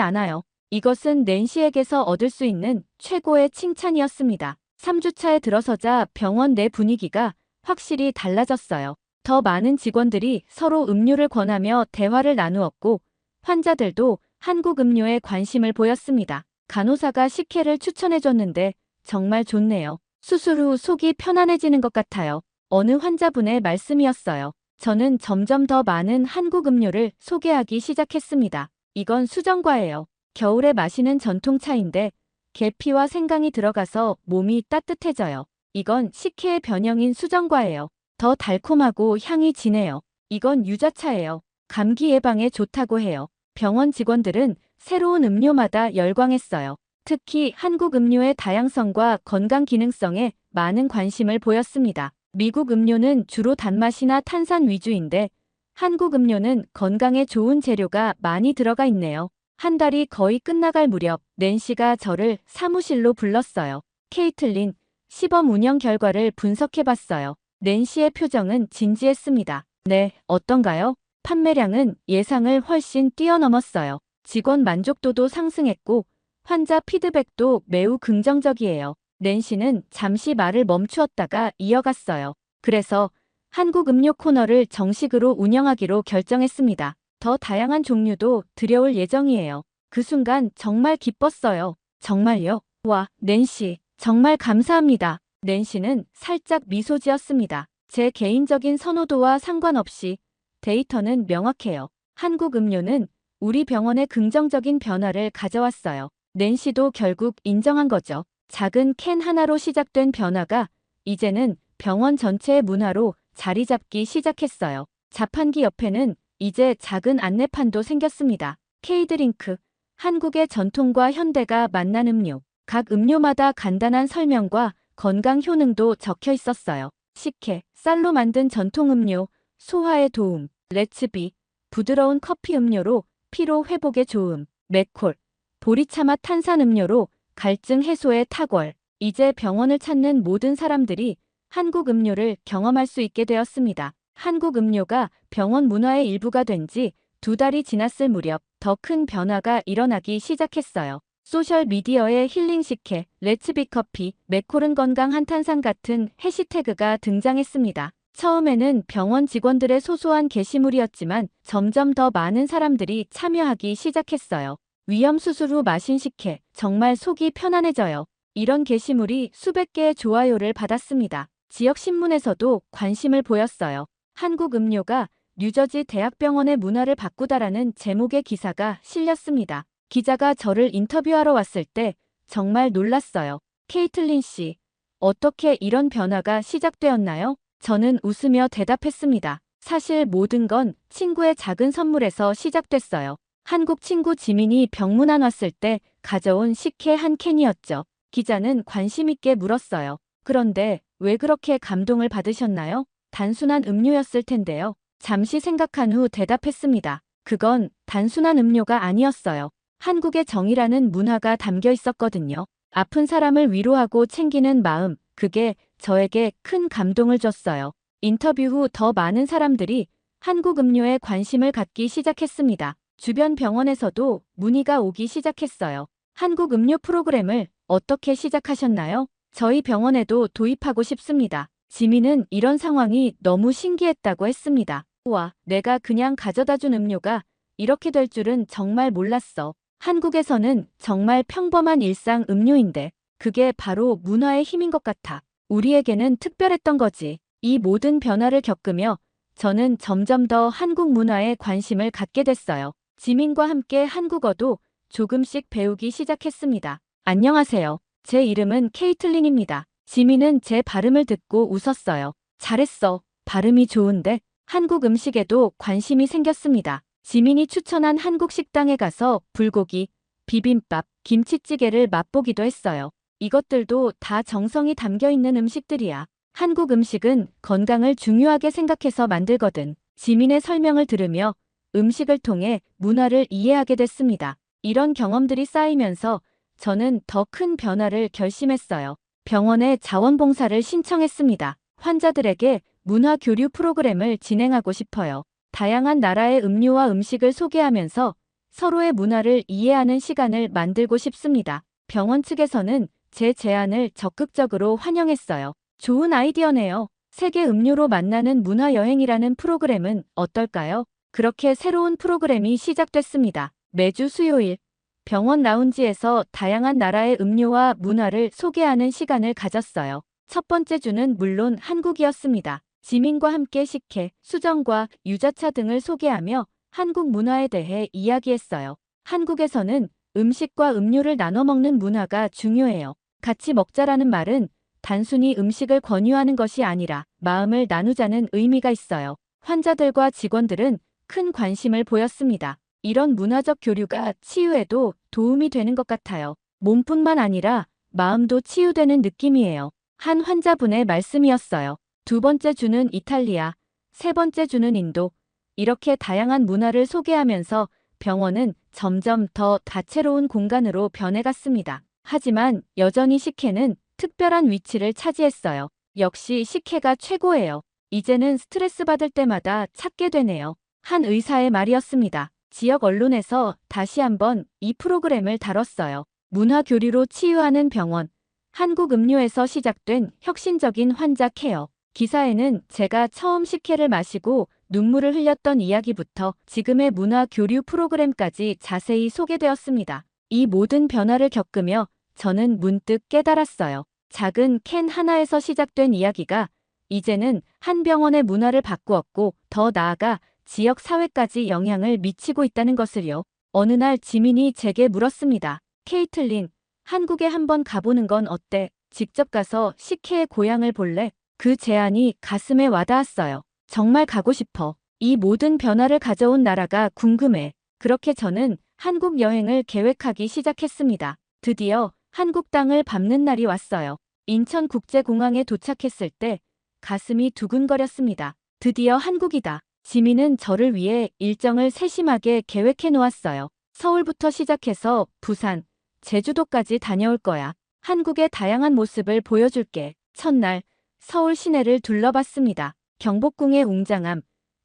않아요. 이것은 낸시에게서 얻을 수 있는 최고의 칭찬이었습니다. 3주차에 들어서자 병원 내 분위기가 확실히 달라졌어요. 더 많은 직원들이 서로 음료를 권하며 대화를 나누었고 환자들도 한국 음료에 관심을 보였습니다. 간호사가 식혜를 추천해줬는데 정말 좋네요. 수술 후 속이 편안해지는 것 같아요. 어느 환자분의 말씀이었어요. 저는 점점 더 많은 한국 음료를 소개하기 시작했습니다. 이건 수정과예요. 겨울에 마시는 전통차인데 계피와 생강이 들어가서 몸이 따뜻해져요. 이건 식혜의 변형인 수정과예요. 더 달콤하고 향이 진해요. 이건 유자차예요. 감기 예방에 좋다고 해요. 병원 직원들은 새로운 음료마다 열광했어요. 특히 한국 음료의 다양성과 건강 기능성에 많은 관심을 보였습니다. 미국 음료는 주로 단맛이나 탄산 위주인데 한국 음료는 건강에 좋은 재료가 많이 들어가 있네요. 한 달이 거의 끝나갈 무렵 낸시가 저를 사무실로 불렀어요. 케이틀린, 시범 운영 결과를 분석해봤어요. 낸시의 표정은 진지했습니다. 네, 어떤가요? 판매량은 예상을 훨씬 뛰어넘었어요. 직원 만족도도 상승했고 환자 피드백도 매우 긍정적이에요. 낸시는 잠시 말을 멈추었다가 이어갔어요. 그래서 한국 음료 코너를 정식으로 운영하기로 결정했습니다. 더 다양한 종류도 들여올 예정이에요. 그 순간 정말 기뻤어요. 정말요? 와, 낸시, 정말 감사합니다. 낸시는 살짝 미소 지었습니다. 제 개인적인 선호도와 상관없이 데이터는 명확해요. 한국 음료는 우리 병원에 긍정적인 변화를 가져왔어요. 낸시도 결국 인정한 거죠. 작은 캔 하나로 시작된 변화가 이제는 병원 전체의 문화로 자리 잡기 시작했어요. 자판기 옆에는 이제 작은 안내판도 생겼습니다. K드링크, 한국의 전통과 현대가 만난 음료. 각 음료마다 간단한 설명과 건강 효능도 적혀 있었어요. 식혜, 쌀로 만든 전통 음료, 소화에 도움. 레츠비, 부드러운 커피 음료로 피로 회복에 좋음. 맥콜, 보리차 맛 탄산 음료로 갈증 해소에 탁월. 이제 병원을 찾는 모든 사람들이 한국 음료를 경험할 수 있게 되었습니다. 한국 음료가 병원 문화의 일부가 된 지 2달이 지났을 무렵 더 큰 변화가 일어나기 시작했어요. 소셜미디어에 힐링 식혜, 레츠비 커피, 맥콜은 건강 한탄산 같은 해시태그가 등장했습니다. 처음에는 병원 직원들의 소소한 게시물이었지만 점점 더 많은 사람들이 참여하기 시작했어요. 위험 수술 후 마신 식혜, 정말 속이 편안해져요. 이런 게시물이 수백 개의 좋아요를 받았습니다. 지역 신문에서도 관심을 보였어요. 한국 음료가 뉴저지 대학병원의 문화를 바꾸다라는 제목의 기사가 실렸습니다. 기자가 저를 인터뷰하러 왔을 때 정말 놀랐어요. 케이틀린 씨, 어떻게 이런 변화가 시작되었나요? 저는 웃으며 대답했습니다. 사실 모든 건 친구의 작은 선물에서 시작됐어요. 한국 친구 지민이 병문안 왔을 때 가져온 식혜 한 캔이었죠. 기자는 관심 있게 물었어요. 그런데 왜 그렇게 감동을 받으셨나요? 단순한 음료였을 텐데요. 잠시 생각한 후 대답했습니다. 그건 단순한 음료가 아니었어요. 한국의 정이라는 문화가 담겨 있었거든요. 아픈 사람을 위로하고 챙기는 마음, 그게 저에게 큰 감동을 줬어요. 인터뷰 후 더 많은 사람들이 한국 음료에 관심을 갖기 시작했습니다. 주변 병원에서도 문의가 오기 시작했어요. 한국 음료 프로그램을 어떻게 시작하셨나요? 저희 병원에도 도입하고 싶습니다. 지민은 이런 상황이 너무 신기했다고 했습니다. 우와, 내가 그냥 가져다 준 음료가 이렇게 될 줄은 정말 몰랐어. 한국에서는 정말 평범한 일상 음료인데 그게 바로 문화의 힘인 것 같아. 우리에게는 특별했던 거지. 이 모든 변화를 겪으며 저는 점점 더 한국 문화에 관심을 갖게 됐어요. 지민과 함께 한국어도 조금씩 배우기 시작했습니다. 안녕하세요. 제 이름은 케이틀린입니다. 지민은 제 발음을 듣고 웃었어요. 잘했어. 발음이 좋은데? 한국 음식에도 관심이 생겼습니다. 지민이 추천한 한국 식당에 가서 불고기, 비빔밥, 김치찌개를 맛보기도 했어요. 이것들도 다 정성이 담겨 있는 음식들이야. 한국 음식은 건강을 중요하게 생각해서 만들거든. 지민의 설명을 들으며 음식을 통해 문화를 이해하게 됐습니다. 이런 경험들이 쌓이면서 저는 더 큰 변화를 결심했어요. 병원에 자원봉사를 신청했습니다. 환자들에게 문화 교류 프로그램을 진행하고 싶어요. 다양한 나라의 음료와 음식을 소개하면서 서로의 문화를 이해하는 시간을 만들고 싶습니다. 병원 측에서는 제 제안을 적극적으로 환영했어요. 좋은 아이디어네요. 세계 음료로 만나는 문화여행이라는 프로그램은 어떨까요? 그렇게 새로운 프로그램이 시작됐습니다. 매주 수요일, 병원 라운지에서 다양한 나라의 음료와 문화를 소개하는 시간을 가졌어요. 첫 번째 주는 물론 한국이었습니다. 지민과 함께 식혜, 수정과 유자차 등을 소개하며 한국 문화에 대해 이야기했어요. 한국에서는 음식과 음료를 나눠 먹는 문화가 중요해요. 같이 먹자라는 말은 단순히 음식을 권유하는 것이 아니라 마음을 나누자는 의미가 있어요. 환자들과 직원들은 큰 관심을 보였습니다. 이런 문화적 교류가 치유에도 도움이 되는 것 같아요. 몸뿐만 아니라 마음도 치유되는 느낌이에요. 한 환자분의 말씀이었어요. 두 번째 주는 이탈리아, 세 번째 주는 인도. 이렇게 다양한 문화를 소개하면서 병원은 점점 더 다채로운 공간으로 변해갔습니다. 하지만 여전히 식혜는 특별한 위치를 차지했어요. 역시 식혜가 최고예요. 이제는 스트레스 받을 때마다 찾게 되네요. 한 의사의 말이었습니다. 지역 언론에서 다시 한번 이 프로그램을 다뤘어요. 문화 교류로 치유하는 병원. 한국 음료에서 시작된 혁신적인 환자 케어. 기사에는 제가 처음 식혜를 마시고 눈물을 흘렸던 이야기부터 지금의 문화 교류 프로그램까지 자세히 소개되었습니다. 이 모든 변화를 겪으며 저는 문득 깨달았어요. 작은 캔 하나에서 시작된 이야기가 이제는 한 병원의 문화를 바꾸었고 더 나아가 지역 사회까지 영향을 미치고 있다는 것을요. 어느 날 지민이 제게 물었습니다. 케이틀린, 한국에 한번 가보는 건 어때? 직접 가서 식혜의 고향을 볼래? 그 제안이 가슴에 와닿았어요. 정말 가고 싶어. 이 모든 변화를 가져온 나라가 궁금해. 그렇게 저는 한국 여행을 계획하기 시작했습니다. 드디어 한국 땅을 밟는 날이 왔어요. 인천국제공항에 도착했을 때 가슴이 두근거렸습니다. 드디어 한국이다. 지민은 저를 위해 일정을 세심하게 계획해 놓았어요. 서울부터 시작해서 부산, 제주도까지 다녀올 거야. 한국의 다양한 모습을 보여줄게. 첫날, 서울 시내를 둘러봤습니다. 경복궁의 웅장함,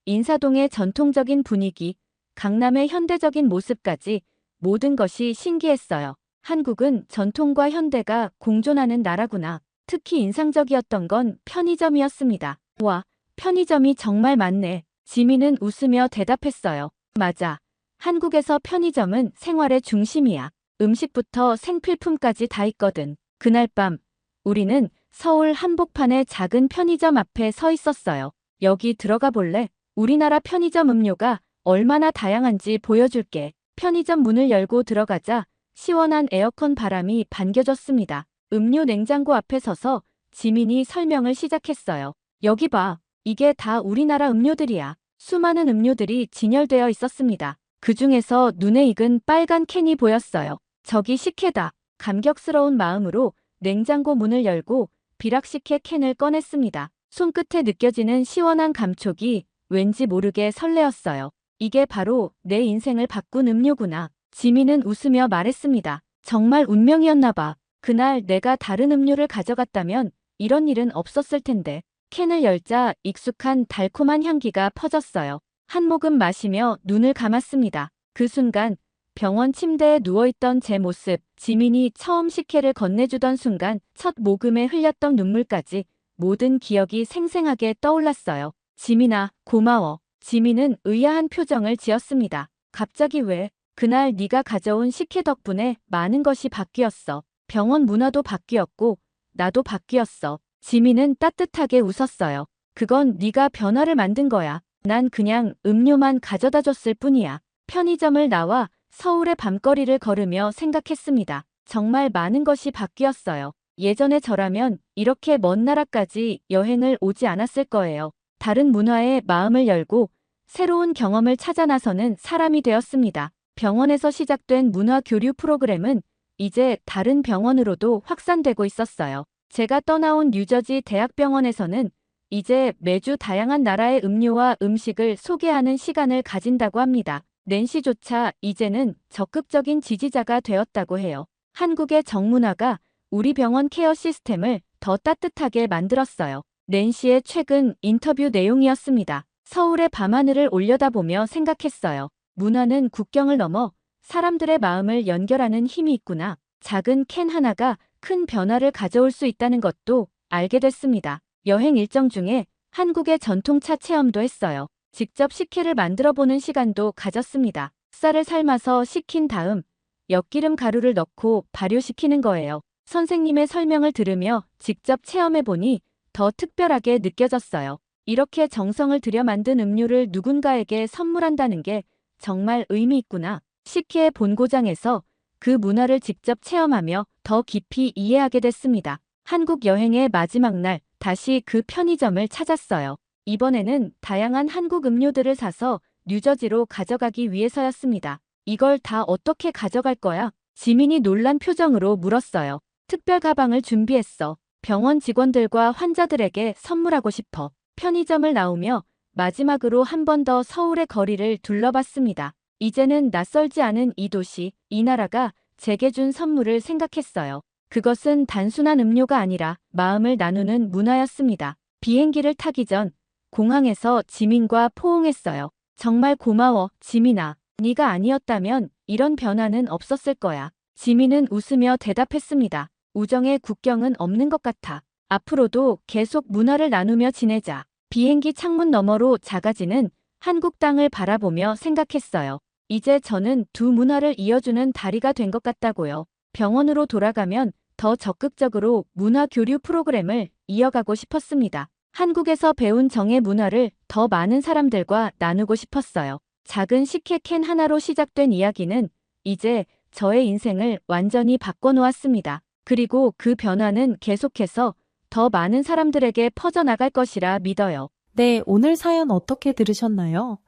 인사동의 전통적인 분위기, 강남의 현대적인 모습까지 모든 것이 신기했어요. 한국은 전통과 현대가 공존하는 나라구나. 특히 인상적이었던 건 편의점이었습니다. 와, 편의점이 정말 많네. 지민은 웃으며 대답했어요. 맞아. 한국에서 편의점은 생활의 중심이야. 음식부터 생필품까지 다 있거든. 그날 밤, 우리는 서울 한복판의 작은 편의점 앞에 서 있었어요. 여기 들어가 볼래? 우리나라 편의점 음료가 얼마나 다양한지 보여줄게. 편의점 문을 열고 들어가자 시원한 에어컨 바람이 반겨졌습니다. 음료 냉장고 앞에 서서 지민이 설명을 시작했어요. 여기 봐. 이게 다 우리나라 음료들이야. 수많은 음료들이 진열되어 있었습니다. 그 중에서 눈에 익은 빨간 캔이 보였어요. 저기 식혜다. 감격스러운 마음으로 냉장고 문을 열고 비락식혜 캔을 꺼냈습니다. 손끝에 느껴지는 시원한 감촉이 왠지 모르게 설레었어요. 이게 바로 내 인생을 바꾼 음료구나. 지민은 웃으며 말했습니다. 정말 운명이었나 봐. 그날 내가 다른 음료를 가져갔다면 이런 일은 없었을 텐데. 캔을 열자 익숙한 달콤한 향기가 퍼졌어요. 한 모금 마시며 눈을 감았습니다. 그 순간 병원 침대에 누워있던 제 모습, 지민이 처음 식혜를 건네주던 순간 첫 모금에 흘렸던 눈물까지 모든 기억이 생생하게 떠올랐어요. 지민아, 고마워. 지민은 의아한 표정을 지었습니다. 갑자기 왜? 그날 네가 가져온 식혜 덕분에 많은 것이 바뀌었어. 병원 문화도 바뀌었고 나도 바뀌었어. 지민은 따뜻하게 웃었어요. 그건 네가 변화를 만든 거야. 난 그냥 음료만 가져다 줬을 뿐이야. 편의점을 나와 서울의 밤거리를 걸으며 생각했습니다. 정말 많은 것이 바뀌었어요. 예전에 저라면 이렇게 먼 나라까지 여행을 오지 않았을 거예요. 다른 문화에 마음을 열고 새로운 경험을 찾아 나서는 사람이 되었습니다. 병원에서 시작된 문화 교류 프로그램은 이제 다른 병원으로도 확산되고 있었어요. 제가 떠나온 뉴저지 대학병원에서는 이제 매주 다양한 나라의 음료와 음식을 소개하는 시간을 가진다고 합니다. 낸시조차 이제는 적극적인 지지자가 되었다고 해요. 한국의 정문화가 우리 병원 케어 시스템을 더 따뜻하게 만들었어요. 낸시의 최근 인터뷰 내용이었습니다. 서울의 밤하늘을 올려다보며 생각했어요. 문화는 국경을 넘어 사람들의 마음을 연결하는 힘이 있구나. 작은 캔 하나가 큰 변화를 가져올 수 있다는 것도 알게 됐습니다. 여행 일정 중에 한국의 전통차 체험도 했어요. 직접 식혜를 만들어보는 시간도 가졌습니다. 쌀을 삶아서 식힌 다음 엿기름 가루를 넣고 발효시키는 거예요. 선생님의 설명을 들으며 직접 체험해보니 더 특별하게 느껴졌어요. 이렇게 정성을 들여 만든 음료를 누군가에게 선물한다는 게 정말 의미 있구나. 식혜의 본고장에서 그 문화를 직접 체험하며 더 깊이 이해하게 됐습니다. 한국 여행의 마지막 날 다시 그 편의점을 찾았어요. 이번에는 다양한 한국 음료들을 사서 뉴저지로 가져가기 위해서였습니다. 이걸 다 어떻게 가져갈 거야? 지민이 놀란 표정으로 물었어요. 특별 가방을 준비했어. 병원 직원들과 환자들에게 선물하고 싶어. 편의점을 나오며 마지막으로 한 번 더 서울의 거리를 둘러봤습니다. 이제는 낯설지 않은 이 도시, 이 나라가 제게 준 선물을 생각했어요. 그것은 단순한 음료가 아니라 마음을 나누는 문화였습니다. 비행기를 타기 전 공항에서 지민과 포옹했어요. 정말 고마워, 지민아. 네가 아니었다면 이런 변화는 없었을 거야. 지민은 웃으며 대답했습니다. 우정의 국경은 없는 것 같아. 앞으로도 계속 문화를 나누며 지내자. 비행기 창문 너머로 작아지는 한국 땅을 바라보며 생각했어요. 이제 저는 두 문화를 이어주는 다리가 된 것 같다고요. 병원으로 돌아가면 더 적극적으로 문화 교류 프로그램을 이어가고 싶었습니다. 한국에서 배운 정의 문화를 더 많은 사람들과 나누고 싶었어요. 작은 식혜 캔 하나로 시작된 이야기는 이제 저의 인생을 완전히 바꿔놓았습니다. 그리고 그 변화는 계속해서 더 많은 사람들에게 퍼져나갈 것이라 믿어요. 네, 오늘 사연 어떻게 들으셨나요?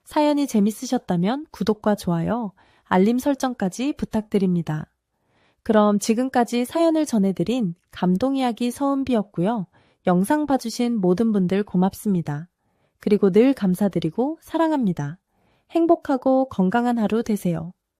사연이 재밌으셨다면 구독과 좋아요, 알림 설정까지 부탁드립니다. 그럼 지금까지 사연을 전해드린 감동이야기 서은비였고요. 영상 봐주신 모든 분들 고맙습니다. 그리고 늘 감사드리고 사랑합니다. 행복하고 건강한 하루 되세요.